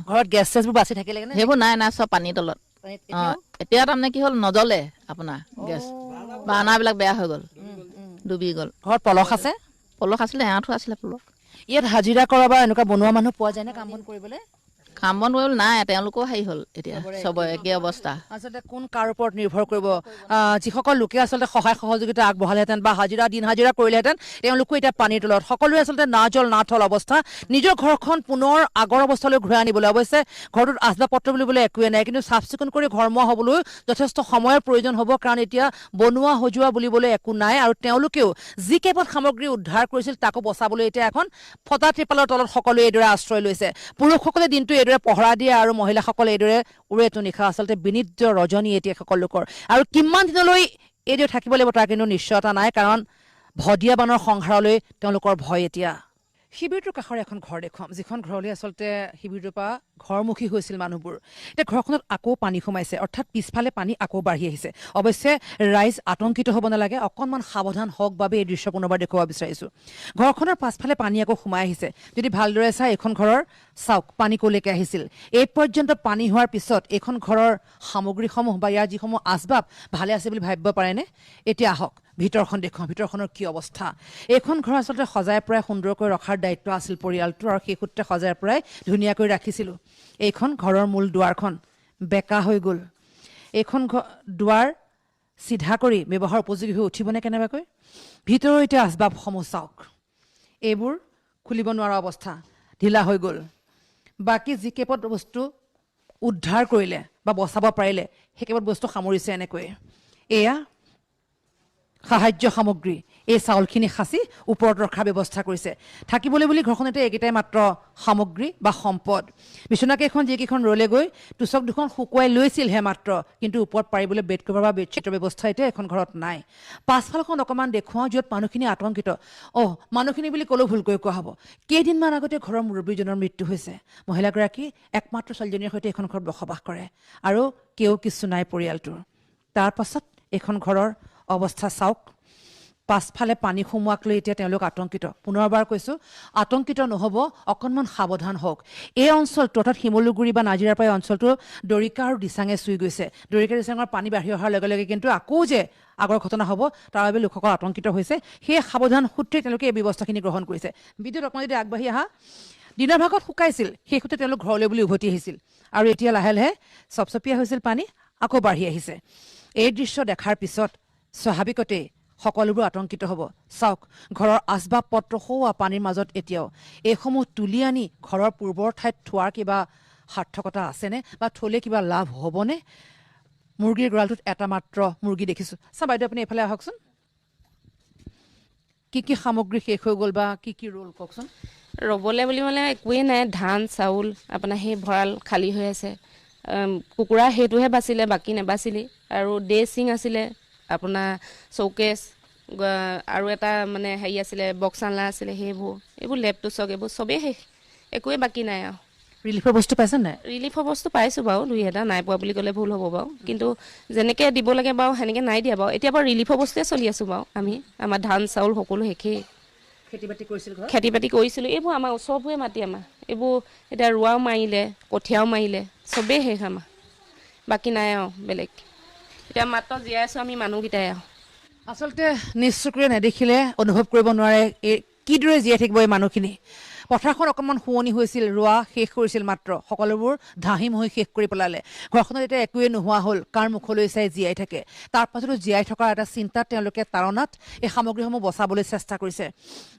ঘৰত গেছ চেছবোৰ বাচি থাকিলে নে সেইবোৰ নাই চব পানীৰ তলত এতিয়া তাৰমানে কি হ'ল নজ্বলে আপোনাৰ গেছ বাৰ্ণাৰবিলাক বেয়া হৈ গ'ল ডুবি গ'ল ঘৰত পলস আছে পলস আছিলে এৱাঠো আছিলে পলস ইয়াত হাজিৰা কৰা বা এনেকুৱা বনোৱা মানুহ পোৱা যায় নে কাম বন কৰিবলৈ কাম বন কৰিবলৈ নাই তেওঁলোকো হেৰি হ'ল এতিয়া চবৰে একে অৱস্থা আচলতে কোন কাৰ ওপৰত নিৰ্ভৰ কৰিব যিসকল লোকে আচলতে সহায় সহযোগিতা আগবঢ়ালেহেঁতেন বা দিন হাজিৰা কৰিলেহেঁতেন তেওঁলোকো এতিয়া পানীৰ তলত সকলোৱে আচলতে না জল না থল অৱস্থা নিজৰ ঘৰখন পুনৰ আগৰ অৱস্থালৈ ঘূৰাই আনিবলৈ অৱশ্যে ঘৰটোত আচবাব পত্ৰ বুলিবলৈ একোৱে নাই কিন্তু চাফ চিকুণ কৰি ঘৰমুৱা হ'বলৈ যথেষ্ট সময়ৰ প্ৰয়োজন হ'ব কাৰণ এতিয়া বনোৱা সজোৱা বুলিবলৈ একো নাই আৰু তেওঁলোকেও যি কেইপদ সামগ্ৰী উদ্ধাৰ কৰিছিল তাকো বচাবলৈ এতিয়া এখন ফটা ত্ৰিপালৰ তলত সকলোৱে এইদৰে আশ্ৰয় লৈছে পুৰুষসকলে দিনটো এইদৰে পহৰা দিয়ে আৰু মহিলাসকলে এইদৰে উৰেটো নিশা আচলতে বিনিদ্ৰ ৰজনী এতিয়া সকলো লোকৰ আৰু কিমান দিনলৈ এইদৰে থাকিব লাগিব তাৰ কিন্তু নিশ্চয়তা নাই কাৰণ ভদিয়া বানৰ সংহাৰলৈ তেওঁলোকৰ ভয় এতিয়া শিবিৰটোৰ কাষৰ এখন ঘৰ দেখুৱাম যিখন ঘৰলৈ আচলতে শিবিৰটোৰ পৰা ঘৰমুখী হৈছিল মানুহবোৰ এতিয়া ঘৰখনত আকৌ পানী সোমাইছে অৰ্থাৎ পিছফালে পানী আকৌ বাঢ়ি আহিছে অৱশ্যে ৰাইজ আতংকিত হ'ব নালাগে অকণমান সাৱধান হওক বাবে এই দৃশ্য পুনৰবাৰ দেখুৱাব বিচাৰিছোঁ ঘৰখনৰ পাছফালে পানী আকৌ সোমাই আহিছে যদি ভালদৰে চাই এইখন ঘৰৰ চাওক পানী ক'লৈকে আহিছিল এই পৰ্যন্ত পানী হোৱাৰ পিছত এইখন ঘৰৰ সামগ্ৰীসমূহ বা ইয়াৰ যিসমূহ আচবাব ভালে আছে বুলি ভাবিব পাৰেনে এতিয়া আহক ভিতৰখন দেখুৱাওঁ ভিতৰখনৰ কি অৱস্থা এইখন ঘৰ আচলতে সজাই পৰাই সুন্দৰকৈ ৰখাৰ দায়িত্ব আছিল পৰিয়ালটোৰ আৰু সেই সূত্ৰে সজাই পৰাই ধুনীয়াকৈ ৰাখিছিলোঁ এইখন ঘৰৰ মূল দুৱাৰখন বেকা হৈ গ'ল এইখন দুৱাৰ চিধা কৰি ব্যৱহাৰ উপযোগী হৈ উঠিবনে কেনেবাকৈ ভিতৰৰ এতিয়া আচবাবসমূহ চাওক এইবোৰ খুলিব নোৱাৰা অৱস্থা ঢিলা হৈ গ'ল বাকী যি কেইপদ বস্তু উদ্ধাৰ কৰিলে বা বচাব পাৰিলে সেই কেইপদ বস্তু সামৰিছে এনেকৈ এয়া সাহায্য সামগ্ৰী এই চাউলখিনি সাঁচি ওপৰত ৰখাৰ ব্যৱস্থা কৰিছে থাকিবলৈ বুলি ঘৰখনতে এইকেইটাই মাত্ৰ সামগ্ৰী বা সম্পদ বিচনাকেইখন যিকেইখন ৰ'লে গৈ টুচক দুখন শুকুৱাই লৈছিলহে মাত্ৰ কিন্তু ওপৰত পাৰিবলৈ বেড কভাৰ বা বেডশ্বীটৰ ব্যৱস্থা এতিয়া এখন ঘৰত নাই পাছফালখন অকণমান দেখুৱাওঁ য'ত মানুহখিনি আতংকিত মানুহখিনি বুলি ক'লেও ভুলকৈ কোৱা হ'ব কেইদিনমান আগতে ঘৰৰ মুৰব্বীজনৰ মৃত্যু হৈছে মহিলাগৰাকী একমাত্ৰ ছোৱালীজনীৰ সৈতে এখন ঘৰত বসবাস কৰে আৰু কেও কিছু নাই পৰিয়ালটোৰ তাৰ পাছত এইখন ঘৰৰ অৱস্থা চাওক পাছফালে পানী সোমোৱাক লৈ এতিয়া তেওঁলোক আতংকিত পুনৰবাৰ কৈছোঁ আতংকিত নহ'ব অকণমান সাৱধান হওক এই অঞ্চলটো অৰ্থাৎ শিমলুগুৰি বা নাজিৰাৰ পৰা অঞ্চলটো দৰিকা আৰু দিচাঙে চুই গৈছে দৰিকা দিচাঙৰ পানী বাঢ়ি অহাৰ লগে লগে কিন্তু আকৌ যে আগৰ ঘটনা হ'ব তাৰ বাবে লোকসকল আতংকিত হৈছে সেই সাৱধান সূত্ৰে তেওঁলোকে এই ব্যৱস্থাখিনি গ্ৰহণ কৰিছে বিদ্যুৎ অকণমান যদি আগবাঢ়ি আহা দিনৰ ভাগত শুকাইছিল সেই সূত্ৰে তেওঁলোক ঘৰলৈ বুলি উভতি আহিছিল আৰু এতিয়া লাহে লাহে চপচপীয়া হৈছিল পানী আকৌ বাঢ়ি আহিছে এই দৃশ্য দেখাৰ পিছত স্বাভাৱিকতেই সকলোবোৰ আতংকিত হ'ব চাওক ঘৰৰ আচবাব পত্ৰ সৌৱা পানীৰ মাজত এতিয়াও এইসমূহ তুলি আনি ঘৰৰ পূৰ্বৰ ঠাইত থোৱাৰ কিবা সাৰ্থকতা আছেনে বা থ'লে কিবা লাভ হ'বনে মুৰ্গীৰ গঁৰালটোত এটা মাত্ৰ মুৰ্গী দেখিছোঁ বাইদেউ আপুনি এইফালে আহকচোন কি সামগ্ৰী শেষ হৈ গ'ল বা কি ৰ'ল কওকচোন ৰ'বলৈ বুলি মানে একোৱেই নাই ধান চাউল আপোনাৰ সেই ভঁৰাল খালী হৈ আছে কুকুৰা সেইটোহে বাচিলে বাকী নাবাচিলে আৰু ড্ৰেছিং আছিলে আপোনাৰ চৌকেছ আৰু এটা মানে হেৰি আছিলে বক্স আনলা আছিলে এইবোৰ লেপটপ চক এইবোৰ চবেই শেষ একোৱেই বাকী নাই আৰু ৰিলিফৰ বস্তু পাইছে নাই ৰিলিফৰ বস্তু পাইছোঁ বাৰু দুই এটা নাই পোৱা বুলি ক'লে ভুল হ'ব বাৰু কিন্তু যেনেকৈ দিব লাগে বাৰু সেনেকৈ নাই দিয়া বাৰু এতিয়া বাৰু ৰিলিফৰ বস্তুৱে চলি আছোঁ বাৰু আমাৰ ধান চাউল সকলো শেষেই খেতি বাতি কৰিছিলোঁ এইবোৰ আমাৰ ওচৰবোৰে মাটি আমাৰ এইবোৰ এতিয়া ৰোৱাও মাৰিলে কঠীয়াও মাৰিলে চবেই শেষ আমাৰ বাকী নাই আৰু বেলেগ এতিয়া মাত্ৰ জীয়াই আছোঁ আমি মানুহকেইটাই আৰু আচলতে নিজ চকুৰে নেদেখিলে অনুভৱ কৰিব নোৱাৰে কিদৰে জীয়াই থাকিব এই মানুহখিনি পথাৰখন অকণমান শুৱনি হৈছিল ৰোৱা শেষ কৰিছিল মাত্ৰ সকলোবোৰ ধাহিম হৈ শেষ কৰি পেলালে ঘৰখনত এতিয়া একোৱে নোহোৱা হ'ল কাৰ মুখলৈ চাই জীয়াই থাকে তাৰ পাছতো জীয়াই থকাৰ এটা চিন্তাত তেওঁলোকে তাৰণাত এই সামগ্ৰীসমূহ বচাবলৈ চেষ্টা কৰিছে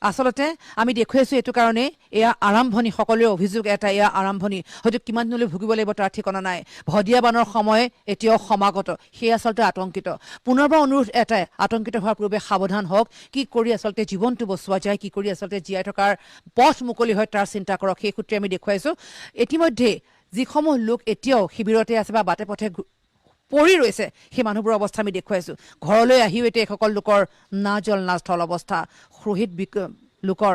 আচলতে আমি দেখুৱাইছোঁ এইটো কাৰণেই এয়া আৰম্ভণি সকলোৰে অভিযোগ এটা এয়া আৰম্ভণি হয়তো কিমান দিনলৈ ভুগিব লাগিব তাৰ ঠিকনা নাই ভদিয়া বানৰ সময় এতিয়াও সমাগত সেয়ে আচলতে আতংকিত পুনৰবাৰ অনুৰোধ এটাই আতংকিত হোৱাৰ পূৰ্বে সাৱধান হওক কি কৰি আচলতে জীৱনটো বচোৱা যায় কি কৰি আচলতে জীয়াই থকাৰ পথ মুকলি হয় তাৰ চিন্তা কৰক সেই সূত্ৰে আমি দেখুৱাইছোঁ ইতিমধ্যে যিসমূহ লোক এতিয়াও শিবিৰতে আছে বা বাটে পথে পৰি ৰৈছে সেই মানুহবোৰৰ অৱস্থা আমি দেখুৱাইছোঁ ঘৰলৈ আহিও এতিয়া এইসকল লোকৰ না জল না স্থল অৱস্থা শহীদ লোকৰ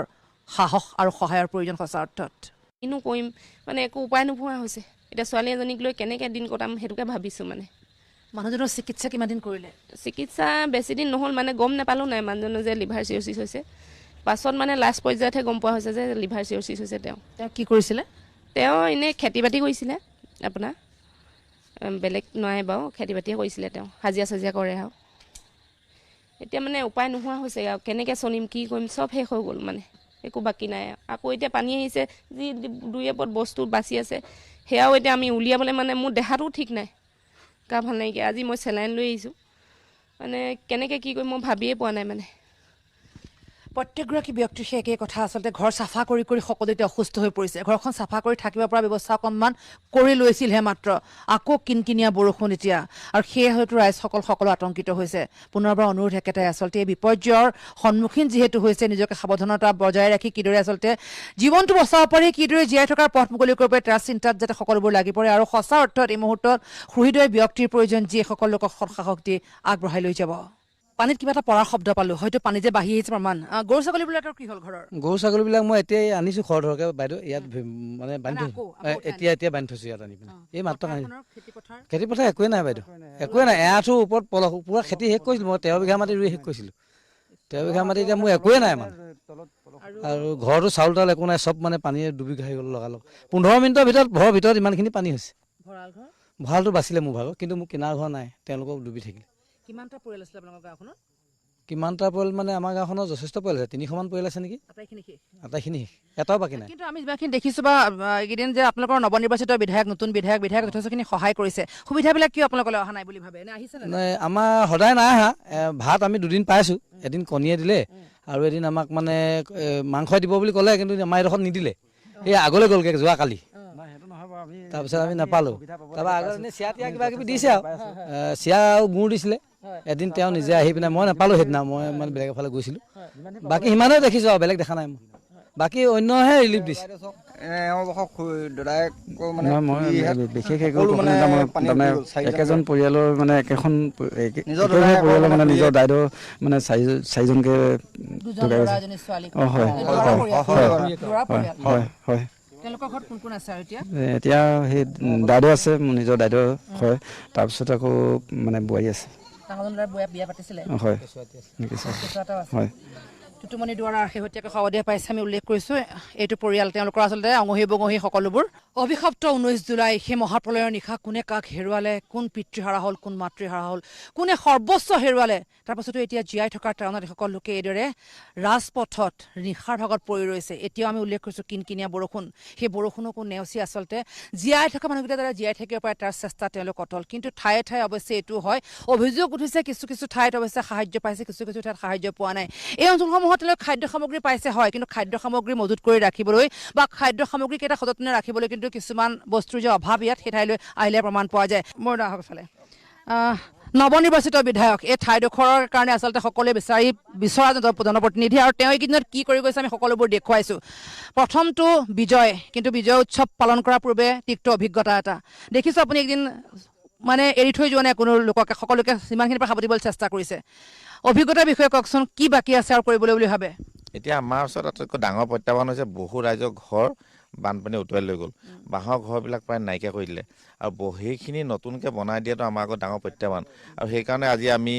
সাহস আৰু সহায়ৰ প্ৰয়োজন সঁচা অৰ্থত কিনো কৰিম মানে একো উপায় নোপোৱা হৈছে এতিয়া ছোৱালী এজনীক লৈ কেনেকৈ দিন কটাম সেইটোকে ভাবিছোঁ মানে। মানুহজনৰ চিকিৎসা কিমান দিন কৰিলে? চিকিৎসা বেছি দিন নহ'ল মানে গম নাপালোঁ নাই মানুহজনৰ যে লিভাৰ চিৰচিছ হৈছে। পাছত মানে লাষ্ট পৰ্যায়তহে গম পোৱা হৈছে যে লিভাৰ চিৰচিছ হৈছে। তেওঁ কি কৰিছিলে? তেওঁ এনেই খেতি বাতি কৰিছিলে আপোনাৰ, বেলেগ নোৱাৰে বাৰু, খেতি বাতিয়ে কৰিছিলে তেওঁ, হাজিৰা চাজিৰা কৰে আৰু। এতিয়া মানে উপায় নোহোৱা হৈছে আৰু কেনেকৈ চলিম কি কৰিম চব শেষ হৈ গ'ল মানে, একো বাকী নাই। আকৌ এতিয়া পানী আহিছে, যি দুই এপদ বস্তু বাচি আছে সেয়াও এতিয়া আমি উলিয়াবলৈ মানে মোৰ দেহাটোও ঠিক নাই, গা ভাল নাইকিয়া। আজি মই চেলাইন লৈ আহিছোঁ, মানে কেনেকৈ কি কৰিম মই ভাবিয়ে পোৱা নাই মানে। প্ৰত্যেকগৰাকী ব্যক্তিৰ সেই একেই কথা, আচলতে ঘৰ চাফা কৰি সকলো এতিয়া অসুস্থ হৈ পৰিছে। ঘৰখন চাফা কৰি থাকিব পৰা ব্যৱস্থা অকণমান কৰি লৈছিলহে মাত্ৰ, আকৌ কিনকিনীয়া বৰষুণ এতিয়া, আৰু সেয়ে হয়তো ৰাইজসকল সকলো আতংকিত হৈছে। পুনৰবাৰ অনুৰোধ একেটাই, আচলতে এই বিপৰ্যয়ৰ সন্মুখীন যিহেতু হৈছে, নিজকে সাৱধানতা বজাই ৰাখি কিদৰে আচলতে জীৱনটো বচাব পাৰি, কিদৰে জীয়াই থকাৰ পথ মুকলি কৰিব পাৰি, তাৰ চিন্তাত যাতে সকলোবোৰ লাগি পৰে আৰু সঁচা অৰ্থত এই মুহূৰ্তত হৃদয় ব্যক্তিৰ প্ৰয়োজন, যিয়ে সকলো লোকক সাহস দি আগবঢ়াই লৈ যাব। পানীত কিবা এটা পৰাৰ শব্দ পালো, হয়তো পানী যে বাঢ়ি আহিছে প্ৰমাণ। গৰু ছাগলীবিলাকৰ কি হ'ল ঘৰৰ? গৰু ছাগলীবিলাক মই এতিয়াই আনিছো খৰ ধৰকে বাইদেউ, ইয়াত মানে বান্ধি থৈছো, এতিয়া বান্ধি থৈছো ইয়াত আনি পিনে। এই মাত্ৰ খেতি পথাৰ একোৱে নাই বাইদেউ, একোৱে নাই। এআঁঠুৰ ওপৰত পলস, পুৰা খেতি শেষ কৰিছিলো মই, 13 বিঘা মাটি ৰুই শেষ কৰিছিলো। 13 বিঘা মাটি এতিয়া মোৰ একোৱে নাই মানে, আৰু ঘৰতো চাউল তাউল একো নাই, চব মানে পানীয়ে ডুবি খাই গ'ল লগালগ। 15 মিনিটৰ ভিতৰত ঘৰৰ ভিতৰত ইমানখিনি পানী হৈছে। ভঁৰালটো বাচিলে মোৰ ভাগৰ, কিন্তু মোৰ কিনাৰ ঘৰ নাই, তেওঁলোকক ডুবি থাকিলে। কিমানটা পৰিয়াল আছিলে আপোনালোকৰ গাঁওখনত? কিমানটা পৰিয়াল মানে আমাৰ গাঁওখনৰ যথেষ্ট পৰিয়াল আছে, 300মান পৰিয়াল আছে নেকি। আটাইখিনি এটাও বাকী নাই। কিন্তু আমি যিমানখিনি দেখিছো বা এইকেইদিন যে আপোনালোকৰ নৱনিৰ্বাচিত বিধায়ক, নতুন বিধায়ক যথেষ্টখিনি সহায় কৰিছে, সুবিধাবিলাক কিয় আপোনালোকলৈ অহা নাই বুলি ভাবে, নে আহিছে? আমাৰ সদায় নাই অহা। ভাত আমি 2 দিন পাইছোঁ, এদিন কণীয়ে দিলে আৰু এদিন আমাক মানে মাংস দিব বুলি ক'লে, কিন্তু আমাৰ এইডোখৰত নিদিলে। এই আগলৈ গ'লগৈ যোৱাকালি, তাৰপিছত আমি নাপালোঁ। তাৰপৰা আগত এনেই চিৰা তিয়া কিবা কিবি দিছে আৰু, চিৰা আৰু গুড় দিছিলে। এদিন তেওঁ নিজে আহি পিনে, মই নাপালোঁ সেইদিনা, মই মানে বেলেগ এফালে গৈছিলোঁ। বাকী সিমানেই দেখিছোঁ আৰু, বেলেগ দেখা নাই মই। বাকী অন্যহে ৰিলিফ দিছে। বিশেষ একো তাৰমানে একেজন পৰিয়ালৰ মানে একেখন পৰিয়ালৰ মানে নিজৰ দায়িত্ব মানে 4জনকে এতিয়া সেই দাইদেউ আছে, মোৰ নিজৰ দাইদেউ হয়, তাৰপিছত আকৌ মানে বোৱাৰী আছে। হয়, হয়। টুটুমণি দুৱাৰাৰ শেহতীয়াকৈ খবৰ পাইছে, আমি উল্লেখ কৰিছোঁ এইটো পৰিয়াল, তেওঁলোকৰ আচলতে অঙহী বঙহী সকলোবোৰ। অভিশপ্ত 19 জুলাই, সেই মহাপ্ৰলয়ৰ নিশা কোনে কাক হেৰুৱালে, কোন পিতৃহাৰা হ'ল, কোন মাতৃহাৰা হ'ল, কোনে সৰ্বস্ব হেৰুৱালে, তাৰপাছতো এতিয়া জীয়াই থকাৰ কাৰণত সকলো লোকে এইদৰে ৰাজপথত নিশাৰ ভাগত পৰি ৰৈছে। এতিয়াও আমি উল্লেখ কৰিছোঁ কিনকিনীয়া বৰষুণ, সেই বৰষুণকো নেওচি আচলতে জীয়াই থকা মানুহকেইটাৰ দ্বাৰা জীয়াই থাকিব পাৰে তাৰ চেষ্টা তেওঁলোক অটল। কিন্তু ঠায়ে ঠায়ে অৱশ্যে এইটো হয়, অভিযোগ উঠিছে কিছু কিছু ঠাইত অৱশ্যে সাহায্য পাইছে, কিছু কিছু ঠাইত সাহায্য পোৱা নাই। এই অঞ্চলসমূহত তেওঁলোক খাদ্য সামগ্ৰী পাইছে হয়, কিন্তু খাদ্য সামগ্ৰী মজুত কৰি ৰাখিবলৈ বা খাদ্য সামগ্ৰীকেইটা সযতনে ৰাখিবলৈ কিন্তু কিছুমান বস্তুৰ যে অভাৱ ইয়াত সেই ঠাইলৈ আহিলে প্ৰমাণ পোৱা যায়। মোৰ ফালে নৱনিৰ্বাচিত বিধায়ক, এই ঠাইডোখৰৰ কাৰণে আচলতে সকলোৱে বিচৰা জনপ্ৰতিনিধি, আৰু তেওঁ এইকেইদিনত কি কৰি গৈছে আমি সকলোবোৰ দেখুৱাইছোঁ। প্ৰথমটো বিজয়, কিন্তু বিজয় উৎসৱ পালন কৰাৰ পূৰ্বে তিক্ত অভিজ্ঞতা এটা দেখিছোঁ। আপুনি একদিন মানে এৰি থৈ যোৱা নাই কোনো লোককে, সকলোকে যিমানখিনি পৰা সাৱটিবলৈ চেষ্টা কৰিছে। অভিজ্ঞতাৰ বিষয়ে কওকচোন, কি বাকী আছে আৰু কৰিবলৈ বুলি ভাবে? এতিয়া আমাৰ ওচৰত আটাইতকৈ ডাঙৰ প্ৰত্যাহ্বান হৈছে বহু ৰাইজৰ ঘৰ বানপানী উটুৱাই লৈ গ'ল, বাঁহৰ ঘৰবিলাক প্ৰায় নাইকিয়া কৰি দিলে, আৰু সেইখিনি নতুনকৈ বনাই দিয়াটো আমাৰ আগত ডাঙৰ প্ৰত্যাহ্বান। আৰু সেইকাৰণে আজি আমি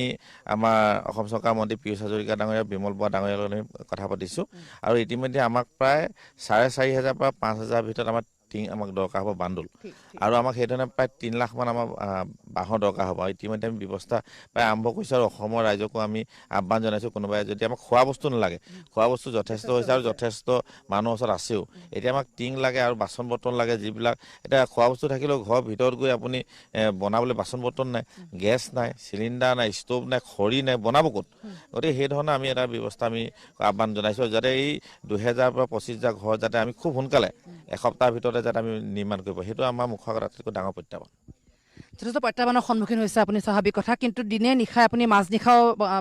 আমাৰ অসম চৰকাৰৰ মন্ত্ৰী পীয়ুষ হাজৰিকা ডাঙৰীয়া, বিমল বৰা ডাঙৰীয়াৰ লগত কথা পাতিছোঁ, আৰু ইতিমধ্যে আমাক প্ৰায় 4,500 পৰা 5,000 ভিতৰত আমাৰ টিং আমাক দৰকাৰ হ'ব, বান্দোল, আৰু আমাক সেইধৰণে প্ৰায় 3 লাখমান আমাৰ বাঁহৰ দৰকাৰ হ'ব। ইতিমধ্যে আমি ব্যৱস্থা প্ৰায় আৰম্ভ কৰিছোঁ, আৰু অসমৰ ৰাইজকো আমি আহ্বান জনাইছোঁ, কোনোবাই যদি আমাক খোৱা বস্তু নালাগে, খোৱা বস্তু যথেষ্ট হৈছে আৰু যথেষ্ট মানুহৰ ওচৰত আছেও। এতিয়া আমাক টিং লাগে আৰু বাচন বৰ্তন লাগে, যিবিলাক এতিয়া খোৱা বস্তু থাকিলেও ঘৰৰ ভিতৰত গৈ আপুনি বনাবলৈ বাচন বৰ্তন নাই, গেছ নাই, চিলিণ্ডাৰ নাই, ষ্ট'ভ নাই, খৰি নাই, বনাব ক'ত? গতিকে সেই ধৰণে আমি এটা ব্যৱস্থা আমি আহ্বান জনাইছোঁ, যাতে এই 2,000 পৰা 25,000 ঘৰ যাতে আমি খুব সোনকালে এসপ্তাহৰ ভিতৰতে যাতে আমি নিৰ্মাণ কৰিব, সেইটো আমাৰ মুখৰ আগত আটাইতকৈ ডাঙৰ প্ৰত্যাহ্বান। যথেষ্ট প্ৰত্যাহ্বানৰ সন্মুখীন হৈছে আপুনি, স্বাভাৱিক কথা। কিন্তু দিনে নিশাই আপুনি মাজনিশাও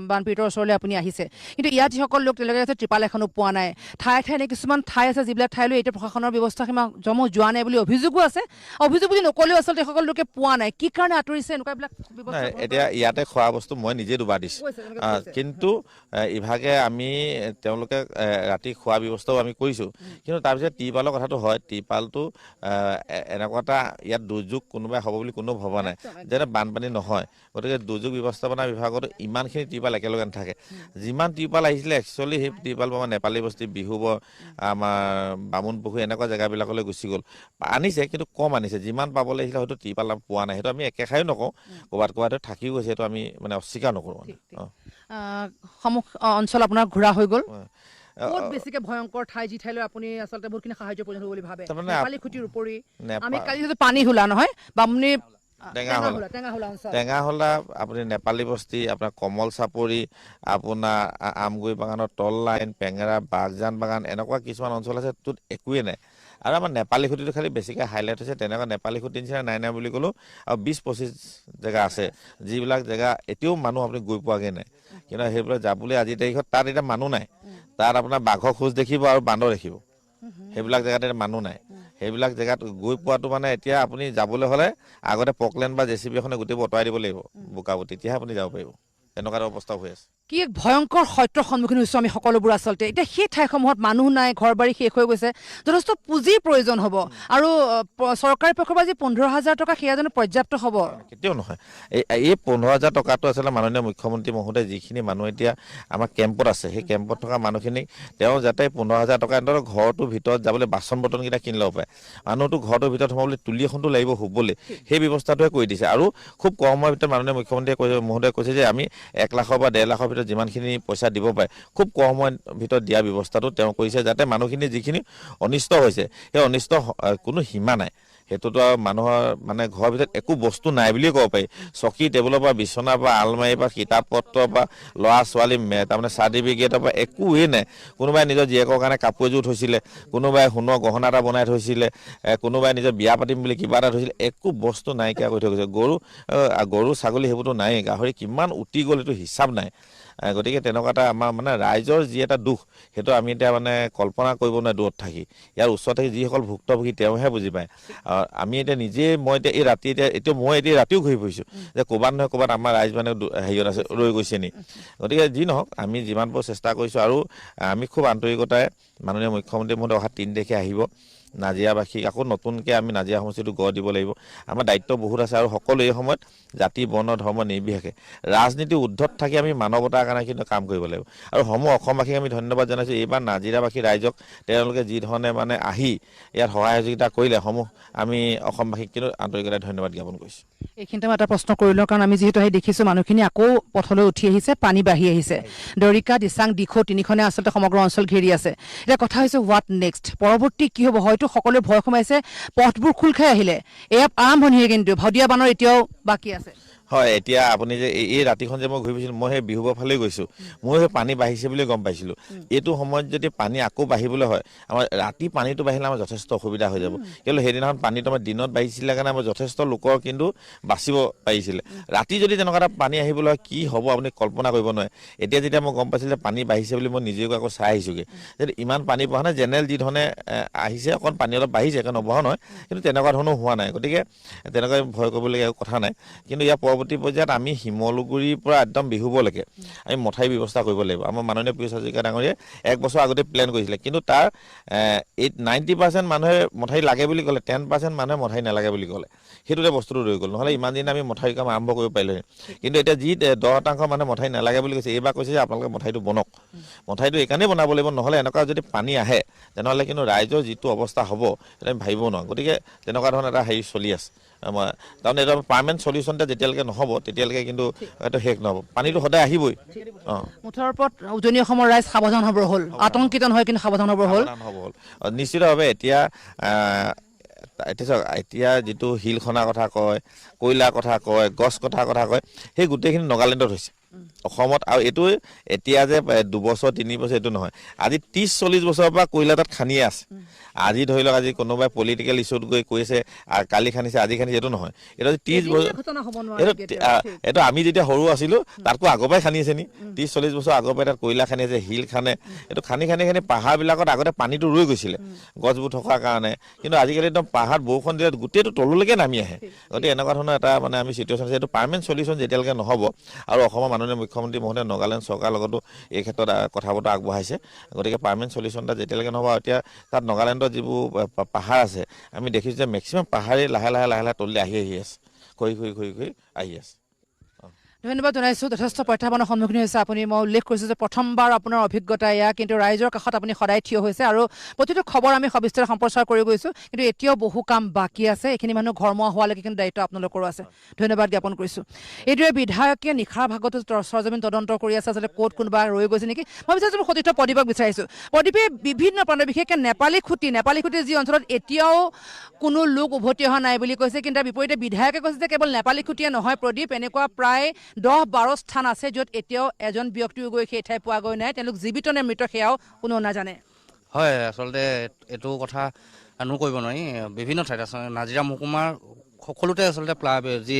বানপীড়িতৰ ওচৰলৈ আপুনি আহিছে, কিন্তু ইয়াত যিসকল লোক তেওঁলোকে আছে ত্ৰিপাল এখনো পোৱা নাই। ঠায়ে ঠায়ে কিছুমান ঠাই আছে যিবিলাক ঠাইলৈ এতিয়া প্ৰশাসনৰ ব্যৱস্থা সীমা জমা যোৱা নাই বুলি অভিযোগো আছে। অভিযোগ বুলি নকলেও আচলতে সকলো লোকে পোৱা নাই। কি কাৰণে আঁতৰিছে এনেকুৱাবিলাক ব্যৱস্থা? এতিয়া ইয়াতে খোৱা বস্তু মই নিজে দুবাৰ দিছোঁ, কিন্তু ইভাগে আমি তেওঁলোকে ৰাতি খোৱা ব্যৱস্থাও আমি কৰিছোঁ। কিন্তু তাৰপিছত ত্ৰিপালৰ কথাটো হয়, ত্ৰিপালটো এনেকুৱা এটা ইয়াত দুৰ্যোগ কোনোবাই হ'ব বুলি কোনো ভবা নাই, যেনে বানপানী নহয়। গতিকে দুৰ্যোগ ব্যৱস্থাপনা বিভাগতো ইমানখিনি ত্ৰিপাল একেলগে নাথাকে। যিমান ত্ৰিপাল আহিছিলে একচুৱেলি সেই ত্ৰিপাল আমাৰ নেপালী বস্তি, বিহুবৰ, আমাৰ বামুণ পুখুৰী এনেকুৱা জেগাবিলাকলৈ গুচি গ'ল। আনিছে কিন্তু কম আনিছে, যিমান পাব লাগিছিলে হয়তো ত্ৰিপাল পোৱা নাই। সেইটো আমি একেষাৰেও নকওঁ, ক'ৰবাত ক'ৰবাত থাকিও গৈছে, সেইটো আমি মানে অস্বীকাৰ নকৰোঁ। সমুখ অঞ্চল আপোনাৰ ঘূৰা হৈ গ'ল, ক'ত বেছিকে ভয়ংকৰ ঠাই যি ঠাইলৈ আপুনি আচলতে বহুতখিনি সাহায্য প্ৰয়োজন বুলি ভাবে? নেপালী খুঁটিৰ উপৰি আমি কালি যিটো পানী হোলা নহয়, বামুণী টেঙাহোলা, আপুনি নেপালী বস্তি, আপোনাৰ কমল চাপৰি, আপোনাৰ আমগুৰি বাগানৰ তল লাইন, পেঙেৰা, বাগজান বাগান, এনেকুৱা কিছুমান অঞ্চল আছে য'ত একোৱেই নাই। আৰু আমাৰ নেপালী খুঁটিটো খালি বেছিকৈ হাইলাইট হৈছে। তেনেকুৱা নেপালী খুঁটিৰ নিচিনা নাই বুলি ক'লোঁ। আৰু 20-25 জেগা আছে যিবিলাক জেগা এতিয়াও মানুহ আপুনি গৈ পোৱাগৈ নাই। কিন্তু সেইবিলাক যাবলৈ আজিৰ তাৰিখত তাত এতিয়া মানুহ নাই। তাত আপোনাৰ বাঘৰ খোজ দেখিব আৰু বান্দৰ দেখিব। সেইবিলাক জেগাত এতিয়া মানুহ নাই। সেইবিলাক জেগাত গৈ পোৱাটো মানে এতিয়া আপুনি যাবলৈ হ'লে আগতে পকলেন বা JCB এখনে গোটেইবোৰ অঁতৰাই দিব লাগিব বোকাবোৰ, তেতিয়াহে আপুনি যাব পাৰিব। এনেকুৱা এটা অৱস্থা হৈ আছে। কি এক ভয়ংকৰ সত্যৰ সন্মুখীন হৈছোঁ আমি সকলোবোৰ আচলতে। এতিয়া সেই ঠাইসমূহত মানুহ নাই, ঘৰ বাৰী শেষ হৈ গৈছে, যথেষ্ট পুঁজিৰ প্ৰয়োজন হ'ব। আৰু চৰকাৰী পক্ষৰ পৰা যি 15,000 টকা, সেয়া জানো পৰ্যাপ্ত হ'ব? কেতিয়াও নহয়। এই 15,000 টকাটো আচলতে মাননীয় মুখ্যমন্ত্ৰী মহোদয় যিখিনি মানুহ এতিয়া আমাৰ কেম্পত আছে, সেই কেম্পত থকা মানুহখিনিক তেওঁ যাতে 15,000 টকা ঘৰটোৰ ভিতৰত যাবলৈ বাচন বৰ্তনকেইটা কিনি ল'ব পাৰে। মানুহটো ঘৰটোৰ ভিতৰত সোমাবলৈ তুলি এখনটো লাগিব শুবলৈ, সেই ব্যৱস্থাটোৱে কৰি দিছে। আৰু খুব কম সময়ৰ ভিতৰত মাননীয় মুখ্যমন্ত্ৰীয়ে মহোদয়ে কৈছে যে আমি 1 লাখৰ বা 1.5 লাখৰ ভিতৰত যিমানখিনি পইচা দিব পাৰে খুব কম সময়ৰ ভিতৰত দিয়া ব্যৱস্থাটো তেওঁ কৰিছে, যাতে মানুহখিনি যিখিনি অনিষ্ট হৈছে সেই অনিষ্ট কোনো সীমা নাই। সেইটোতো আৰু মানুহৰ মানে ঘৰৰ ভিতৰত একো বস্তু নাই বুলিয়ে ক'ব পাৰি। চকী টেবুলৰ পৰা, বিচনাৰ পৰা, আলমাৰীৰ পৰা, কিতাপ পত্ৰৰ পৰা, ল'ৰা ছোৱালী তাৰমানে চাৰ্টিফিকেটৰ পৰা একোৱেই নাই। কোনোবাই নিজৰ জীয়েকৰ কাৰণে কাপোৰ এযোৰ থৈছিলে, কোনোবাই সোণৰ গহনা এটা বনাই থৈছিলে, কোনোবাই নিজৰ বিয়া পাতিম বুলি কিবা এটা থৈছিলে, একো বস্তু নাইকিয়া কৰি থৈ গৈছে। গৰু ছাগলী সেইবোৰতো নায়েই, গাহৰি কিমান উটি গ'ল এইটো হিচাপ নাই। গতিকে তেনেকুৱা এটা আমাৰ মানে ৰাইজৰ যি এটা দুখ, সেইটো আমি এতিয়া মানে কল্পনা কৰিব নোৱাৰে দূৰত থাকি। ইয়াৰ ওচৰত থাকি যিসকল ভুক্তভোগী তেওঁহে বুজি পায়। আমি এতিয়া নিজে, মই এতিয়া এই ৰাতি মই এতিয়া ৰাতিও ঘূৰি ফুৰিছোঁ যে ক'ৰবাত নহয় ক'ৰবাত আমাৰ ৰাইজ মানে হেৰিয়ত আছে, ৰৈ গৈছে নি। গতিকে যি নহওক আমি যিমান পাৰোঁ চেষ্টা কৰিছোঁ। আৰু আমি খুব আন্তৰিকতাৰে মাননীয় মুখ্যমন্ত্ৰী মহোদয় অহা 3 তাৰিখে আহিব। নাজিৰাবাসীক আকৌ নতুনকৈ আমি নাজিৰা সমষ্টিটো গঢ় দিব লাগিব। আমাৰ দায়িত্ব বহুত আছে। আৰু সকলো এই সময়ত জাতি, বৰ্ণ, ধৰ্ম নিৰ্বিশেষে ৰাজনীতি উদ্ধত থাকি আমি মানৱতাৰ কাৰণে কিন্তু কাম কৰিব লাগিব। আৰু সমূহ অসমবাসীক আমি ধন্যবাদ জনাইছোঁ। এইবাৰ নাজিৰাবাসী ৰাইজক তেওঁলোকে যি ধৰণে মানে আহি ইয়াত সহায় সহযোগিতা কৰিলে, সমূহ আমি অসমবাসীক কিন্তু আন্তৰিকতাৰে ধন্যবাদ জ্ঞাপন কৰিছোঁ। এইখিনিতে মই এটা প্ৰশ্ন কৰি লওঁ, কাৰণ আমি যিহেতু আহি দেখিছোঁ মানুহখিনি আকৌ পথলৈ উঠি আহিছে, পানী বাঢ়ি আহিছে। দৰিকা, দিচাং, দিখৌ তিনিখনে আচলতে সমগ্ৰ অঞ্চল ঘেৰি আছে। এতিয়া কথা হৈছে হোৱাট নেক্সট, পৰৱৰ্তী কি হ'ব? হয়তো সকলোৱে ভয় সোমাইছে, পথবোৰ খোল খাই আহিলে, এয়া আৰম্ভণিহে, কিন্তু ভদিয়া বানৰ এতিয়াও বাকী আছে। হয়, এতিয়া আপুনি যে এই ৰাতিখন যে মই ঘূৰি ফুৰিছিলোঁ, মই সেই বিহুবৰ ফালেই গৈছোঁ, মই সেই পানী বাঢ়িছে বুলি গম পাইছিলোঁ। এইটো সময়ত যদি পানী আকৌ বাঢ়িবলৈ হয়, আমাৰ ৰাতি পানীটো বাঢ়িলে আমাৰ যথেষ্ট অসুবিধা হৈ যাব। কিন্তু সেইদিনাখন পানীটো আমাৰ দিনত বাঢ়িছিলে কাৰণে আমাৰ যথেষ্ট লোকৰ কিন্তু বাচিব পাৰিছিলে। ৰাতি যদি তেনেকুৱা এটা পানী আহিবলৈ হয় কি হ'ব আপুনি কল্পনা কৰিব নোৱাৰে। এতিয়া যেতিয়া মই গম পাইছিলোঁ যে পানী বাঢ়িছে বুলি, মই নিজেও আকৌ চাই আহিছোঁগৈ। যদি ইমান পানী বঢ়া নাই, জেনেৰেল যি ধৰণে আহিছে অকণ পানী অলপ বাঢ়িছে, কাৰণ নবঢ়া নহয়, কিন্তু তেনেকুৱা ধৰণৰ হোৱা নাই। গতিকে তেনেকৈ ভয় কৰিবলগীয়া একো কথা নাই। কিন্তু ইয়াৰ পৰৱৰ্তী পৰ্যায়ত আমি শিমলুগুৰিৰ পৰা একদম বিহুবলৈকে আমি মথাউৰি ব্যৱস্থা কৰিব লাগিব। আমাৰ মাননীয় পীয়ুষ হাজৰিকা ডাঙৰীয়াই 1 বছৰ আগতে প্লেন কৰিছিলে, কিন্তু তাৰ 90% মানুহে মথাউৰি লাগে বুলি ক'লে, 10% মানুহে মথাউৰি নালাগে বুলি ক'লে। সেইটোতে বস্তুটো ৰৈ গ'ল, নহ'লে ইমান দিন আমি মথাউৰি কাম আৰম্ভ কৰিব পাৰিলোহেঁতেন। কিন্তু এতিয়া যি 10% মানুহে মথাউৰি নালাগে বুলি কৈছে, এইবাৰ কৈছে যে আপোনালোকে মথাউৰিটো বনক। মথাউৰিটো এইকাৰণেই বনাব লাগিব, নহ'লে এনেকুৱা যদি পানী আহে তেনেহ'লে কিন্তু ৰাইজৰ যিটো অৱস্থা হ'ব সেইটো আমি ভাবিব নোৱাৰোঁ। গতিকে তেনেকুৱা ধৰণৰ এটা হেৰি চলি আছে। তাৰমানে এইটো পাৰ্মানেণ্ট চলিউশ্যন যেতিয়ালৈকে নহ'ব তেতিয়ালৈকে কিন্তু এইটো শেষ নহ'ব, পানীটো সদায় আহিবই। মুঠৰ ওপৰত উজনি অসমৰ ৰাইজ সাৱধান হ'ব হ'ল, আতংকিত নহয় কিন্তু সাৱধান হ'ব হ'ল। নিশ্চিতভাৱে এতিয়া এতিয়া যিটো শিল খনাৰ কথা কয়, কয়লাৰ কথা কয়, গছ কটাৰ কথা কয়, সেই গোটেইখিনি নগালেণ্ডত হৈছে। অসমত। আৰু এইটো এতিয়া যে 2 বছৰ 3 বছৰ এইটো নহয়, আজি 30-40 বছৰৰ পৰা কয়লা তাত খানিয়ে আছে। আজি ধৰি লওক আজি কোনোবাই পলিটিকেল ইছ্যুত গৈ কৈছে কালি খানিছে আজি খানিছে, এইটো নহয়। এইটো 30 বছৰ, এইটো আমি যেতিয়া সৰু আছিলো তাতকৈ আগৰ পৰাই খানি আছে নি? 30-40 বছৰ আগৰ পৰাই তাত কয়লা খানি আছে, শিল খানে। এইটো খানি পাহাৰবিলাকত আগতে পানীটো ৰৈ গৈছিলে গছবোৰ থকাৰ কাৰণে, কিন্তু আজিকালি একদম পাহাৰ বৰষুণ দিলে গোটেইটো তললৈকে নামি আহে। গতিকে এনেকুৱা ধৰণৰ এটা মানে আমি চিটুৱেশ্যন আছে। এইটো পাৰ্মানেণ্ট চলিউশ্যন যেতিয়ালৈকে নহ'ব, আৰু অসমৰ মাননীয় মুখ্যমন্ত্ৰী মহোদয় নাগালেণ্ড চৰকাৰৰ লগতো এই ক্ষেত্ৰত কথা বতৰা আগবঢ়াইছে। গতিকে পাৰ্মানেণ্ট চলিউশ্যন এটা যেতিয়ালৈকে নহ'ব, এতিয়া তাত নাগালেণ্ডৰ যিবোৰ পাহাৰ আছে আমি দেখিছোঁ যে মেক্সিমাম পাহাৰেই লাহে লাহে তললৈ আহি আছে, খহি আহি আছে। ধন্যবাদ জনাইছোঁ। যথেষ্ট প্ৰত্যাহ্বানৰ সন্মুখীন হৈছে আপুনি। মই উল্লেখ কৰিছোঁ যে প্ৰথমবাৰ আপোনাৰ অভিজ্ঞতা এয়া, কিন্তু ৰাইজৰ কাষত আপুনি সদায় থিয় হৈছে আৰু প্ৰতিটো খবৰ আমি সবিস্তাৰে সম্প্ৰচাৰ কৰি গৈছোঁ, কিন্তু এতিয়াও বহু কাম বাকী আছে। এইখিনি মানুহ ঘৰমুৱা হোৱালৈকে কিন্তু দায়িত্ব আপোনালোকৰো আছে। ধন্যবাদ জ্ঞাপন কৰিছোঁ। এইদৰে বিধায়কে নিশাৰ ভাগতো সৰজমিন তদন্ত কৰি আছে, আচলতে ক'ত কোনোবা ৰৈ গৈছে নেকি। মই বিচাৰিছোঁ সতীৰ্থ প্ৰদীপক বিচাৰিছোঁ। প্ৰদীপে বিভিন্ন প্ৰান্ত, বিশেষকৈ নেপালী খুঁটি যি অঞ্চলত এতিয়াও কোনো লোক উভতি অহা নাই বুলি কৈছে, কিন্তু তাৰ বিপৰীতে বিধায়কে কৈছে যে কেৱল নেপালী খুঁটিয়ে নহয় প্ৰদীপ, এনেকুৱা প্ৰায় 10-12 স্থান আছে য'ত এতিয়াও এজন ব্যক্তিও গৈ সেই ঠাই পোৱাগৈ নাই। তেওঁলোক জীৱিত নে মৃত সেয়াও কোনো নাজানে। হয়, আচলতে এইটো কথা কৰিব নোৱাৰি। বিভিন্ন ঠাইত আছে, নাজিৰা মহকুমাৰ সকলোতে আচলতে যি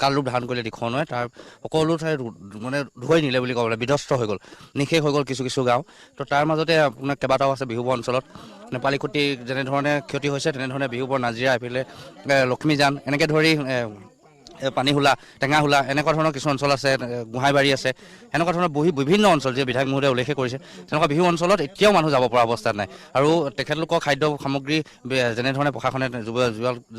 কাল ৰূপ ধাৰণ কৰিলে দিখন হয়, তাৰ সকলো ঠাই মানে ধুৱাই নিলে বুলি ক'ব লাগে, বিধ্বস্ত হৈ গ'ল, নিশেষ হৈ গ'ল কিছু গাঁও। তো তাৰ মাজতে আপোনাৰ কেইবাটাও আছে বিহুবৰ অঞ্চলত নেপালী খুঁটি যেনেধৰণে ক্ষতি হৈছে, তেনেধৰণে বিহুবৰ নাজিৰা, এইফালে লক্ষ্মীজান, এনেকৈ ধৰি পানীহোলা, টেঙাহোলা, এনেকুৱা ধৰণৰ কিছু অঞ্চল আছে, গোহাঁইবাৰী আছে, এনেকুৱা ধৰণৰ বিভিন্ন অঞ্চল যি বিধায়ক মহোদয়ে উল্লেখ কৰিছে। তেনেকুৱা বিহু অঞ্চলত এতিয়াও মানুহ যাব পৰা অৱস্থাত নাই। আৰু তেখেতলোকৰ খাদ্য সামগ্ৰী যেনেধৰণে প্ৰশাসনে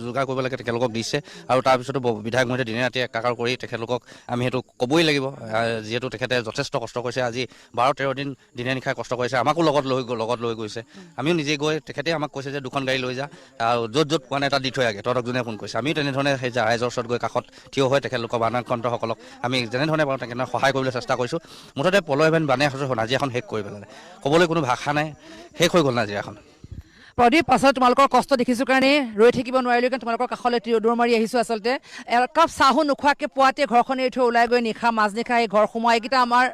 যোগাৰ কৰিব লাগে তেখেতলোকক দিছে, আৰু তাৰপিছতো বিধায়ক মহোদয়ে দিনে ৰাতি একাকাৰ কৰি তেখেতলোকক আমি সেইটো ক'বই লাগিব, যিহেতু তেখেতে যথেষ্ট কষ্ট কৰিছে। আজি 12-13 দিন দিনে নিশাই কষ্ট কৰিছে, আমাকো লগত লৈ গৈছে। আমিও নিজে গৈ, তেখেতে আমাক কৈছে যে 2খন গাড়ী লৈ যা, আৰু য'ত পোৱা নাই তাত দি থৈ আগে, তহঁতক যোনে ফোন কৰিছে। আমিও তেনেধৰণে সেই ৰাইজৰ ওচৰত গৈ কাষত থিয় হৈ তেখেতলোকৰ বানাক্ৰান্তসকলক আমি যেনেধৰণে পাৰোঁ তেখেতে সহায় কৰিবলৈ চেষ্টা কৰিছোঁ। মুঠতে পলয়ভেন বানে নাজিৰাখন শেষ কৰি পেলালে, ক'বলৈ কোনো ভাষা নাই, শেষ হৈ গ'ল নাজিৰাখন। প্ৰদীপ, আচলতে তোমালোকৰ কষ্ট দেখিছোঁ কাৰণে ৰৈ থাকিব নোৱাৰিলোঁ, কাৰণ তোমালোকৰ কাষলৈ দৌৰ মাৰি আহিছোঁ। আচলতে একাপ চাহো নোখোৱাকৈ পুৱাতে ঘৰখন এৰি থৈ ওলাই গৈ মাজনিশা এই ঘৰ সোমোৱা, এইকেইটা আমাৰ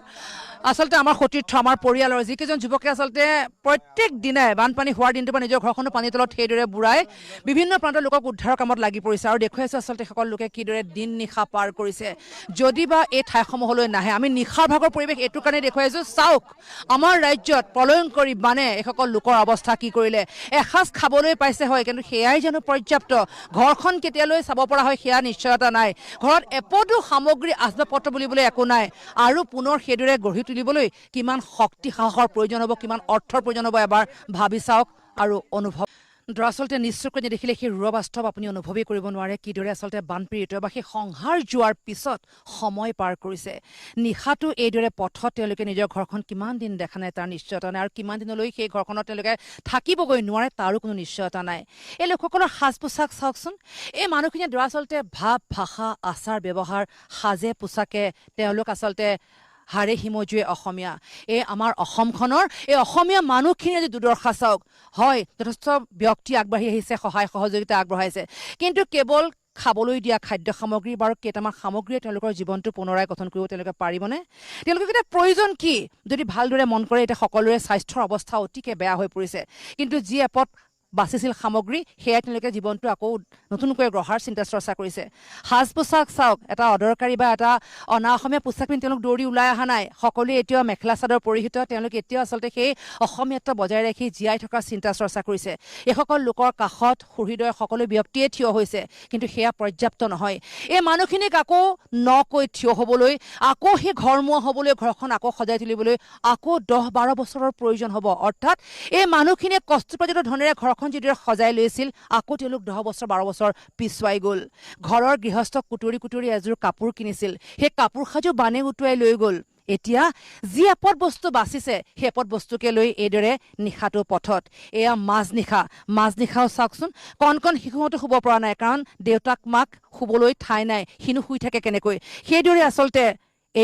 সতীৰ্থ, আমাৰ পৰিয়ালৰ যিকেইজন যুৱকে আচলতে প্ৰত্যেক দিনাই বানপানী হোৱাৰ দিনটোৰ পৰা নিজৰ ঘৰখনো পানীৰ তলত সেইদৰে বুঢ়াই বিভিন্ন প্ৰান্তৰ লোকক উদ্ধাৰৰ কামত লাগি পৰিছে, আৰু দেখুৱাইছে আচলতে সকলো লোকে কিদৰে দিন নিশা পাৰ কৰিছে। যদি বা এই ঠাইসমূহলৈ নাহে, আমি নিশাৰ ভাগৰ পৰিৱেশ এইটো কাৰণে দেখুৱাইছোঁ। চাওক আমাৰ ৰাজ্যত প্ৰলয়ংকৰী বানে এইসকল লোকৰ অৱস্থা কি কৰিলে। এসাঁজ খাবলৈ পাইছে হয়, কিন্তু সেয়াই জানো পৰ্যাপ্ত? ঘৰখন কেতিয়ালৈ চাব পৰা হয় সেয়া নিশ্চয়তা নাই। ঘৰত এপদো সামগ্ৰী আচবাব পত্ৰ বুলিবলৈ একো নাই, আৰু পুনৰ সেইদৰে গঢ়ি তুলিবলৈ কিমান শক্তি সাহসৰ প্ৰয়োজন হ'ব, কিমান অৰ্থৰ প্ৰয়োজন হ'ব, এবাৰ ভাবি চাওক আৰু অনুভৱ। আচলতে নিশ্চয়কৈ নেদেখিলে সেই ৰুৰ বাস্তৱ আপুনি অনুভৱেই কৰিব নোৱাৰে, কিদৰে আচলতে বানপীড়িত বা সেই সংহাৰ যোৱাৰ পিছত সময় পাৰ কৰিছে। নিশাটো এইদৰে পথত তেওঁলোকে নিজৰ ঘৰখন কিমান দিন দেখা নাই তাৰ নিশ্চয়তা নাই, আৰু কিমান দিনলৈ সেই ঘৰখনত তেওঁলোকে থাকিবগৈ নোৱাৰে তাৰো কোনো নিশ্চয়তা নাই। এই লোকসকলৰ সাজ পোছাক চাওকচোন। এই মানুহখিনিয়ে দৰাচলতে ভাৱ, ভাষা, আচাৰ ব্যৱহাৰ, সাজে পোছাকে তেওঁলোক আচলতে হাড়ে হিমজুৱে অসমীয়া। এই আমাৰ অসমখনৰ এই অসমীয়া মানুহখিনিয়ে যদি দুৰ্দশা চাওক, হয় যথেষ্ট ব্যক্তি আগবাঢ়ি আহিছে, সহায় সহযোগিতা আগবঢ়াইছে, কিন্তু কেৱল খাবলৈ দিয়া খাদ্য সামগ্ৰী বাৰু কেইটামান সামগ্ৰীয়ে তেওঁলোকৰ জীৱনটো পুনৰাই গঠন কৰিব তেওঁলোকে পাৰিবনে? তেওঁলোকক এতিয়া প্ৰয়োজন কি? যদি ভালদৰে মন কৰে, এতিয়া সকলোৰে স্বাস্থ্যৰ অৱস্থা অতিকে বেয়া হৈ পৰিছে, কিন্তু যি এপদ বাচিছিল সামগ্ৰী সেয়াই তেওঁলোকে জীৱনটো আকৌ নতুনকৈ গঢ়াৰ চিন্তা চৰ্চা কৰিছে। সাজ পোছাক চাওক, এটা অদৰকাৰী বা এটা অনা অসমীয়া পোছাক পিন্ধি তেওঁলোক দৌৰি ওলাই অহা নাই, সকলোৱে এতিয়াও মেখেলা চাদৰ পৰিহিত, তেওঁলোকে এতিয়াও আচলতে সেই অসমীয়াত্ব বজাই ৰাখি জীয়াই থকাৰ চিন্তা চৰ্চা কৰিছে। এইসকল লোকৰ কাষত সুহৃদয় সকলো ব্যক্তিয়ে থিয় হৈছে, কিন্তু সেয়া পৰ্যাপ্ত নহয়। এই মানুহখিনিক আকৌ নকৈ থিয় হ'বলৈ, আকৌ সেই ঘৰমুৱা হ'বলৈ, ঘৰখন আকৌ সজাই তুলিবলৈ আকৌ 10-12 বছৰৰ প্ৰয়োজন হ'ব। অৰ্থাৎ এই মানুহখিনিয়ে কষ্টপ্ৰদিত ধনেৰে ঘৰখন যিদৰে সজাই লৈছিল, আকৌ তেওঁলোক 10-12 বছৰ পিছুৱাই গ'ল। ঘৰৰ গৃহস্থ কুটুৰি এযোৰ কাপোৰ কিনিছিল, সেই কাপোৰ সাজো বানে উটুৱাই লৈ গ'ল। এতিয়া যি এপদ বস্তু বাচিছে সেই এপদ বস্তুকে লৈ এইদৰে নিশাটো পথত। এয়া মাজনিশাও চাওকচোন, কণ শিশুহঁতো শুব পৰা নাই, কাৰণ দেউতাক মাক শুবলৈ ঠাই নাই, সিনো শুই থাকে কেনেকৈ। সেইদৰে আচলতে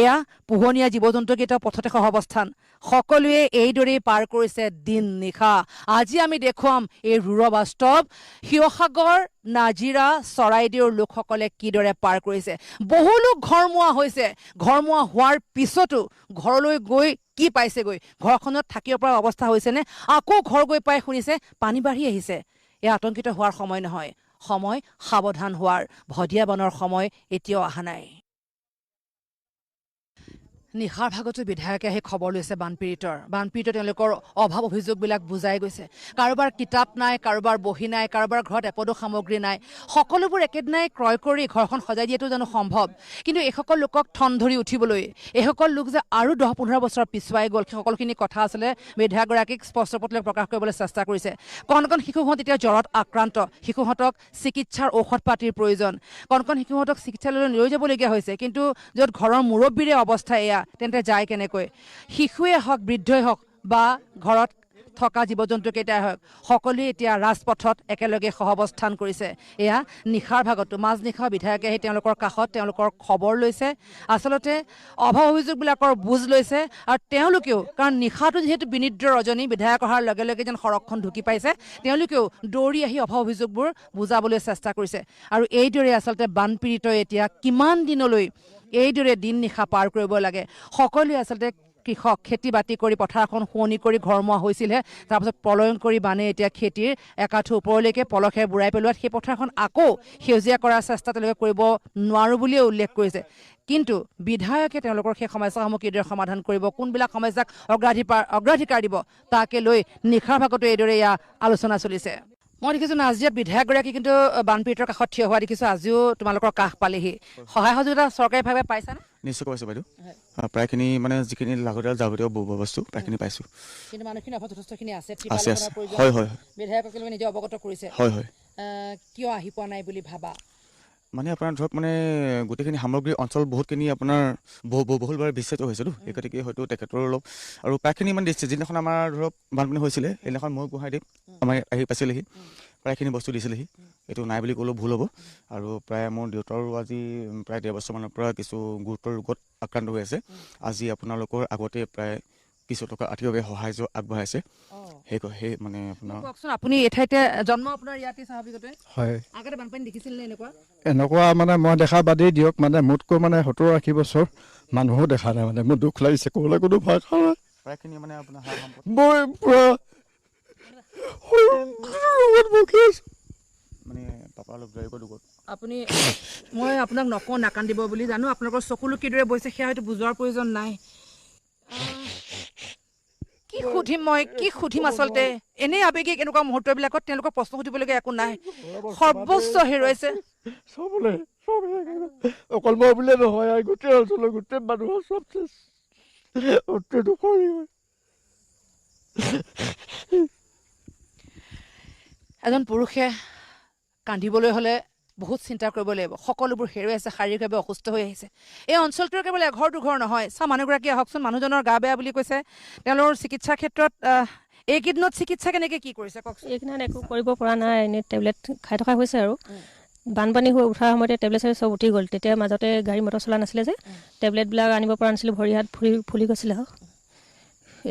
এয়া পোহনীয়া জীৱ জন্তুকেইটা পথতে সহাৱস্থান সকলোৱে এইদৰেই পাৰ কৰিছে দিন নিশা আজি আমি দেখুৱাম এই ৰুৰ বাস্তৱ শিৱসাগৰ নাজিৰা চৰাইদেউৰ লোকসকলে কিদৰে পাৰ কৰিছে বহু লোক ঘৰমুৱা হৈছে ঘৰমুৱা হোৱাৰ পিছতো ঘৰলৈ গৈ কি পাইছেগৈ ঘৰখনত থাকিব পৰা অৱস্থা হৈছেনে আকৌ ঘৰ গৈ পাই শুনিছে পানী বাঢ়ি আহিছে এই আতংকিত হোৱাৰ সময় নহয় সময় সাৱধান হোৱাৰ ভদিয়া বনৰ সময় এতিয়াও অহা নাই নিশাৰ ভাগতো বিধায়কে আহি খবৰ লৈছে বানপীড়িত তেওঁলোকৰ অভাৱ অভিযোগবিলাক বুজাই গৈছে কাৰোবাৰ কিতাপ নাই কাৰোবাৰ বহি নাই কাৰোবাৰ ঘৰত এপদো সামগ্ৰী নাই সকলোবোৰ একেদিনাই ক্ৰয় কৰি ঘৰখন সজাই দিয়াটো জানো সম্ভৱ কিন্তু এইসকল লোকক ঠন ধৰি উঠিবলৈ এইসকল লোক যে আৰু 10-15 বছৰ পিছুৱাই গ'ল সেই সকলোখিনি কথা আছিলে বিধায়কগৰাকীক স্পষ্টপটে প্ৰকাশ কৰিবলৈ চেষ্টা কৰিছে কণ শিশুহঁত এতিয়া জ্বৰত আক্ৰান্ত শিশুহঁতক চিকিৎসাৰ ঔষধ পাতিৰ প্ৰয়োজন কণ শিশুহঁতক চিকিৎসালয়লৈ লৈ যাবলগীয়া হৈছে কিন্তু য'ত ঘৰৰ মুৰব্বীৰে অৱস্থা এয়া তেন্তে যায় কেনেকৈ শিশুৱে হওক বৃদ্ধই হওক বা ঘৰত থকা জীৱ জন্তুকেইটাই হওক সকলোৱে এতিয়া ৰাজপথত একেলগে সহাৱস্থান কৰিছে এয়া নিশাৰ ভাগতো মাজনিশা বিধায়কে আহি তেওঁলোকৰ কাষত তেওঁলোকৰ খবৰ লৈছে আচলতে অভাৱ অভিযোগবিলাকৰ বুজ লৈছে আৰু তেওঁলোকেও কাৰণ নিশাটো যিহেতু বিনিদ্ৰ ৰজনী বিধায়ক অহাৰ লগে লগে যেন সৰকখন ঢুকি পাইছে তেওঁলোকেও দৌৰি আহি অভাৱ অভিযোগবোৰ বুজাবলৈ চেষ্টা কৰিছে আৰু এইদৰে আচলতে বানপীড়িত এতিয়া কিমান দিনলৈ এইদৰে দিন নিশা পাৰ কৰিব লাগে সকলোৱে আচলতে কৃষক খেতি বাতি কৰি পথাৰখন শুৱনি কৰি ঘৰমুৱা হৈছিলহে তাৰপিছত পলয়ন কৰি বানে এতিয়া খেতিৰ একাঠু ওপৰলৈকে পলসে বুঢ়াই পেলোৱাত সেই পথাৰখন আকৌ সেউজীয়া কৰাৰ চেষ্টা তেওঁলোকে কৰিব নোৱাৰো বুলিয়ে উল্লেখ কৰিছে কিন্তু বিধায়কে তেওঁলোকৰ সেই সমস্যাসমূহ কিদৰে সমাধান কৰিব কোনবিলাক সমস্যাক অগ্ৰাধিকাৰ দিব তাকে লৈ নিশাৰ ভাগতো এইদৰে এয়া আলোচনা চলিছে মই দেখিছোঁ নাজিৰাত বিধায়কগৰাকী কিন্তু বানপীড়িতৰ কাষত থিয় হোৱা দেখিছোঁ আজিও তোমালোকৰ কাষ পালেহি সহায় সহযোগিতা চৰকাৰীভাৱে পাইছানে নিশ্চয় পাইছোঁ বাইদেউ প্ৰায়খিনি মানে যিখিনি লাগতিয়াল যাৱতীয় বস্তু প্ৰায়খিনি পাইছোঁ কিন্তু মানুহখিনি অভাৱ যথেষ্টখিনি আছে হয় হয় বিধায়কে নিজে অৱগত কৰিছে হয় হয় কিয় আহি পোৱা নাই বুলি ভাবা মানে আপোনাৰ ধৰক মানে গোটেইখিনি সামগ্ৰী অঞ্চল বহুতখিনি আপোনাৰ বহুলভাৱে বিস্তৃত হৈছেতো সেই গতিকে হয়তো তেখেতৰ অলপ আৰু প্ৰায়খিনি মানে যিদিনাখন আমাৰ ধৰক বানপানী হৈছিলে সেইদিনাখন মই গুৱাহাটীত আমাৰ আহি পাইছিলেহি প্ৰায়খিনি বস্তু দিছিলেহি এইটো নাই বুলি ক'লেও ভুল হ'ব আৰু প্ৰায় মোৰ দেউতাৰো আজি প্ৰায় 1.5 বছৰমানৰ পৰা কিছু গুৰুতৰ ৰোগত আক্ৰান্ত হৈ আছে আজি আপোনালোকৰ আগতে প্ৰায় কিছু টকা আৰ্থিকভাৱে সাহায্য আগবঢ়াইছে সেই মানে আপোনাৰ কওকচোন আপুনি এই ঠাইতে জন্ম আপোনাৰ ইয়াতে স্বাভাৱিকতে হয় আগতে বানপানী দেখিছিল নে এনেকুৱা মানে মই দেখা বাদেই দিয়ক মানে মোতকৈ মানে 70-80 বছৰ মানুহো দেখা নাই মানে মোৰ দুখ লাগিছে ক'বলৈ কোনো ভাষা নাই প্ৰায়খিনি মানে আপোনাৰ মই মানে পাপাৰ অলপ জয়কৰ দুখত আপুনি মই আপোনাক নকওঁ নাকান্দিব বুলি জানো আপোনালোকৰ চকুলো কিদৰে বৈছে সেয়া হয়তো বুজোৱাৰ প্ৰয়োজন নাই কি সুধিম আচলতে এনেই আৱেগিক এনেকুৱা মুহূৰ্তবিলাকত তেওঁলোকক প্ৰশ্ন সুধিবলগীয়া একো নাই সৰ্বোচ্চ হেৰুৱাইছে অকল মই বুলিয়ে নহয় গোটেই অঞ্চলৰ গোটেই মানুহৰ চব এজন পুৰুষে কান্দিবলৈ হ'লে বহুত চিন্তা কৰিব লাগিব সকলোবোৰ হেৰুৱাই আছে শাৰীৰিকভাৱে অসুস্থ হৈ আহিছে এই অঞ্চলটোৰ কেৱল এঘৰ দুঘৰ নহয় চাওঁ মানুহগৰাকী আহকচোন মানুহজনৰ গা বেয়া বুলি কৈছে তেওঁলোকৰ চিকিৎসাৰ ক্ষেত্ৰত এইকেইদিনত চিকিৎসা কেনেকৈ কি কৰিছে কওকচোন এইকেইদিনত একো কৰিব পৰা নাই এনেই টেবলেট খাই থকা হৈছে আৰু বানপানী হৈ উঠাৰ সময়তে টেবলেট চব উঠি গ'ল তেতিয়া মাজতে গাড়ী মটৰ চলা নাছিলে যে টেবলেটবিলাক আনিব পৰা নাছিলোঁ ভৰি হাত ফুলি গৈছিলে আৰু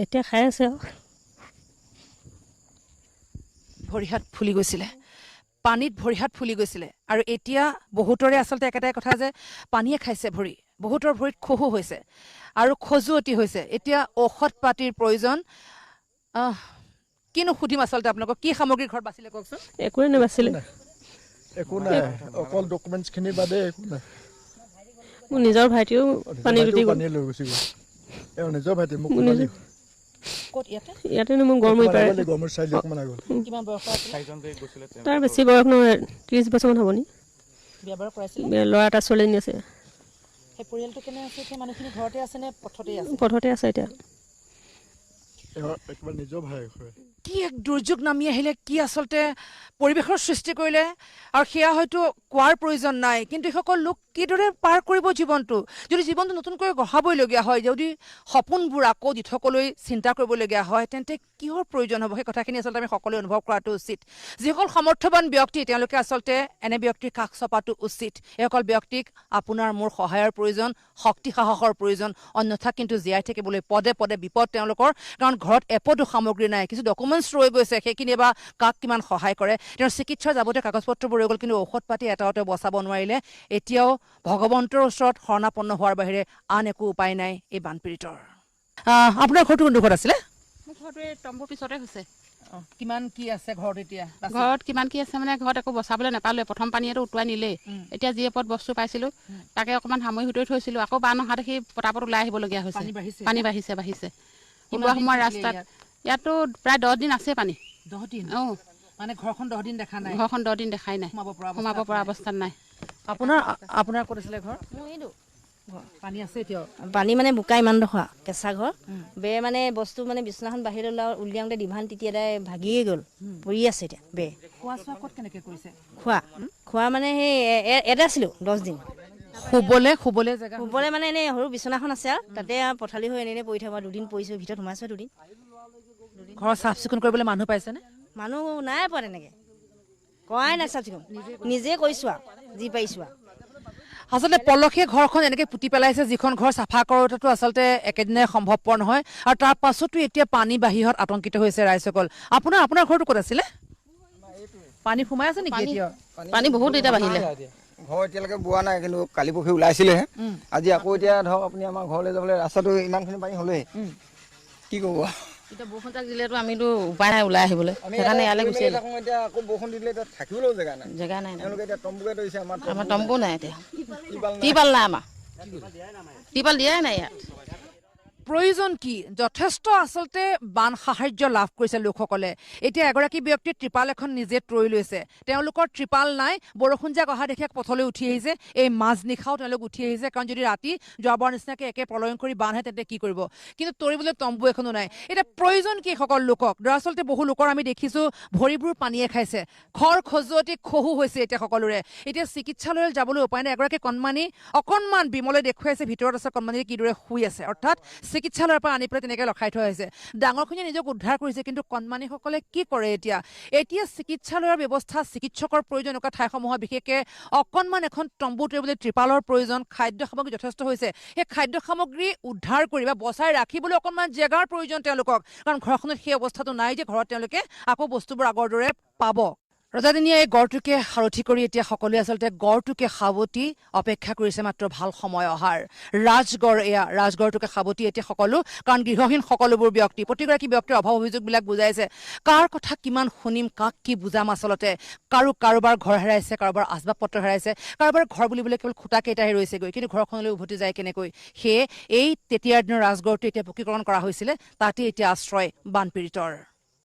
এতিয়া খাই আছে আৰু ভৰি হাত ফুলি গৈছিলে পানীত ভৰি হাত ফুলি গৈছিলে আৰু এতিয়া বহুতৰে আচলতে একেটাই কথা যে পানীয়ে খাইছে ভৰি বহুতৰ ভৰিত খহু হৈছে আৰু খজুৱতি হৈছে এতিয়া ঔষধ পাতিৰ প্ৰয়োজন কিনো সুধিম আচলতে আপোনালোকক কি সামগ্ৰী ঘৰত বাছিলে কওকচোন একোৱে নাবাছিলে একো নাই অকল ডকুমেণ্টছখিনি বাদে একো নাই মোৰ নিজৰ ভাইটিও পানী লৈ গুচি গ'ল নিজৰ ভাইটি মোক ইয়াতে মোৰ গৰমৈ পাৰে তাৰ বেছি বয়স নহয় 30 বছৰমান হ'ব নি ল'ৰা এটা ছোৱালীজনী আছে পথতে আছে এতিয়া কি এক দুৰ্যোগ নামি আহিলে কি আচলতে পৰিৱেশৰ সৃষ্টি কৰিলে আৰু সেয়া হয়তো কোৱাৰ প্ৰয়োজন নাই কিন্তু এইসকল লোক কিদৰে পাৰ কৰিব জীৱনটো যদি জীৱনটো নতুনকৈ গঢ়াবলগীয়া হয় যদি সপোনবোৰ আকৌ দি থবলৈ চিন্তা কৰিবলগীয়া হয় তেন্তে কিহৰ প্ৰয়োজন হ'ব সেই কথাখিনি আচলতে আমি সকলোৱে অনুভৱ কৰাটো উচিত যিসকল সমৰ্থবান ব্যক্তি তেওঁলোকে আচলতে এনে ব্যক্তিৰ কাষ চপাটো উচিত এইসকল ব্যক্তিক আপোনাৰ মোৰ সহায়ৰ প্ৰয়োজন শক্তি সাহসৰ প্ৰয়োজন অন্যথা কিন্তু জীয়াই থাকিবলৈ পদে পদে বিপদ তেওঁলোকৰ কাৰণ ঘৰত এপদো সামগ্ৰী নাই কিছু ডকুমেণ্টছ ৰৈ গৈছে সেইখিনি বা কাক কিমান সহায় কৰে তেওঁৰ চিকিৎসাৰ যাৱতীয় কাগজ পত্ৰবোৰ ৰৈ গ'ল কিন্তু ঔষধ পাতি এটাতে বচাব নোৱাৰিলে এতিয়াও ভগৱন্তৰ ওচৰত শৰণাপন্ন হোৱাৰ বাহিৰে আন একো উপায় নাই এই বানপীড়িতৰ আপোনাৰ ঘৰটো কোনটো ঘৰত আছিলে মোৰ ঘৰটো এই তম্বুৰ পিছতে হৈছে কিমান কি আছে ঘৰত এতিয়া ঘৰত কিমান কি আছে মানে ঘৰত একো বচাবলৈ নাপালোৱে প্ৰথম পানীয়েতো উটুৱাই নিলেই এতিয়া যি এপদ বস্তু পাইছিলোঁ তাকে অকণমান সামৰি সুতৰি থৈছিলোঁ আকৌ বান অহা দেখি পটাপট ওলাই আহিবলগীয়া হৈছে পানী বাঢ়িছে ওলোৱা সময়ত ৰাস্তাত ইয়াতো প্ৰায় 10 দিন আছে পানী 10 দিন অঁ মানে ঘৰখন 10 দিন দেখা নাই ঘৰখন 10 দিন দেখাই নাই সোমাব পৰা অৱস্থাত নাই আপোনাৰ ক'ত আছিলে ঘৰ পানী আছে এতিয়াও পানী মানে বোকা ইমানডোখৰ কেঁচা ঘৰ বেৰ মানে বস্তু মানে বিচনাখন বাহিৰলৈ উলিয়াওঁতে ডিভান তিতি এটাই ভাগিয়ে গ'ল পৰি আছে এতিয়া বেৰ খোৱা চোৱা ক'ত কেনেকৈ কৰিছে খোৱা মানে সেই এটা আছিলোঁ 10 দিন শুবলৈ মানে এনেই সৰু বিচনাখন আছে আৰু তাতে পথালি হৈ এনেই পৰি থাকোঁ 2 দিন পৰিছোঁ ভিতৰত সোমাইছোঁ 2 দিন ঘৰ চাফ চিকুণ কৰিবলৈ মানুহ পাইছেনে মানুহ নাই পোৱা তেনেকৈ কৰাই নাই চাফ চিকুণ নিজে কৰিছোঁ আৰু যি পাৰিছোঁ আৰু আচলতে পলসে ঘৰখন এনেকৈ পুতি পেলাইছে যিখন ঘৰ চাফা কৰোঁতেতো আচলতে একেদিনাই সম্ভৱপৰ নহয় আৰু তাৰ পাছতো এতিয়া পানী বাহিৰত আতংকিত হৈছে ৰাইজসকল আপোনাৰ ঘৰটো ক'ত আছিলে পানী সোমাই আছে নেকি এতিয়া পানী বহুত এতিয়া বাঢ়িলে ঘৰ এতিয়ালৈকে বোৱা নাই কিন্তু কালি পৰহি ওলাইছিলেহে আজি আকৌ এতিয়া ধৰক আপুনি আমাৰ ঘৰলৈ যাবলৈ ৰাস্তাটো ইমানখিনি পানী হ'লেই কি ক'ব এতিয়া বৰষুণ তাক দিলেতো আমিতো উপায় নাই ওলাই আহিবলৈ সেইকাৰণে ইয়ালৈ গুচি আহিলোঁ এতিয়া আকৌ বৰষুণ দিলে এতিয়া থাকিবলৈও জেগা নাই তেওঁলোকে এতিয়া তম্বুকে ধৰিছে আমাৰ তম্বু নাই এতিয়া টিপাল নাই আমাৰ টিপাল দিয়াই নাই ইয়াত প্ৰয়োজন কি যথেষ্ট আচলতে বান সাহায্য লাভ কৰিছে লোকসকলে এতিয়া এগৰাকী ব্যক্তিয়ে ত্ৰিপাল এখন নিজে তৰি লৈছে তেওঁলোকৰ ত্ৰিপাল নাই বৰষুণ যাক অহা দেখি পথলৈ উঠি আহিছে এই মাজনিশাও তেওঁলোক উঠি আহিছে কাৰণ যদি ৰাতি যোৱাবাৰ নিচিনাকৈ একে প্ৰলয়ং কৰি বান আহে তেন্তে কি কৰিব কিন্তু তৰিবলৈ তম্বু এখনো নাই এতিয়া প্ৰয়োজন কি সকল লোকক দৰাচলতে বহু লোকৰ আমি দেখিছোঁ ভৰিবোৰ পানীয়ে খাইছে খৰ খজুৱতি খহু হৈছে এতিয়া সকলোৰে এতিয়া চিকিৎসালয়লৈ যাবলৈ উপায় নাই এগৰাকী কণমানি অকণমান বিমলে দেখুৱাইছে ভিতৰত আছে কণমানিৰে কিদৰে শুই আছে অৰ্থাৎ চিকিৎসালয়ৰ পৰা আনি পেলাই তেনেকৈ ৰখাই থোৱা হৈছে ডাঙৰখিনিয়ে নিজক উদ্ধাৰ কৰিছে কিন্তু কণমানিসকলে কি কৰে এতিয়া চিকিৎসালয়ৰ ব্যৱস্থা চিকিৎসকৰ প্ৰয়োজন এনেকুৱা ঠাইসমূহত বিশেষকৈ অকণমান এখন তম্বু তৰিবলৈ ত্ৰিপালৰ প্ৰয়োজন খাদ্য সামগ্ৰী যথেষ্ট হৈছে সেই খাদ্য সামগ্ৰী উদ্ধাৰ কৰি বা বচাই ৰাখিবলৈ অকণমান জেগাৰ প্ৰয়োজন তেওঁলোকক কাৰণ ঘৰখনত সেই অৱস্থাটো নাই যে ঘৰত তেওঁলোকে আকৌ বস্তুবোৰ আগৰ দৰে পাব ৰজাদিনীয়া এই গড়টোকে সাৰথি কৰি এতিয়া সকলোৱে আচলতে গড়টোকে সাৱটি অপেক্ষা কৰিছে মাত্ৰ ভাল সময় অহাৰ ৰাজগড়টোকে সাৱটি এতিয়া সকলো কাৰণ গৃহহীন সকলোবোৰ ব্যক্তি প্ৰতিগৰাকী ব্যক্তিৰ অভাৱ অভিযোগবিলাক বুজাইছে কাৰ কথা কিমান শুনিম কাক কি বুজাম আচলতে কাৰোবাৰ ঘৰ হেৰাইছে কাৰোবাৰ আচবাব পত্ৰ হেৰাইছে কাৰোবাৰ ঘৰ বুলিবলৈ কেৱল খুটা কেইটাহে ৰৈছেগৈ কিন্তু ঘৰখনলৈ উভতি যায় কেনেকৈ সেয়ে এই তেতিয়াৰ দিনৰ ৰাজগড়টো এতিয়া পকীকৰণ কৰা হৈছিলে তাতে এতিয়া আশ্ৰয় বানপীড়িতৰ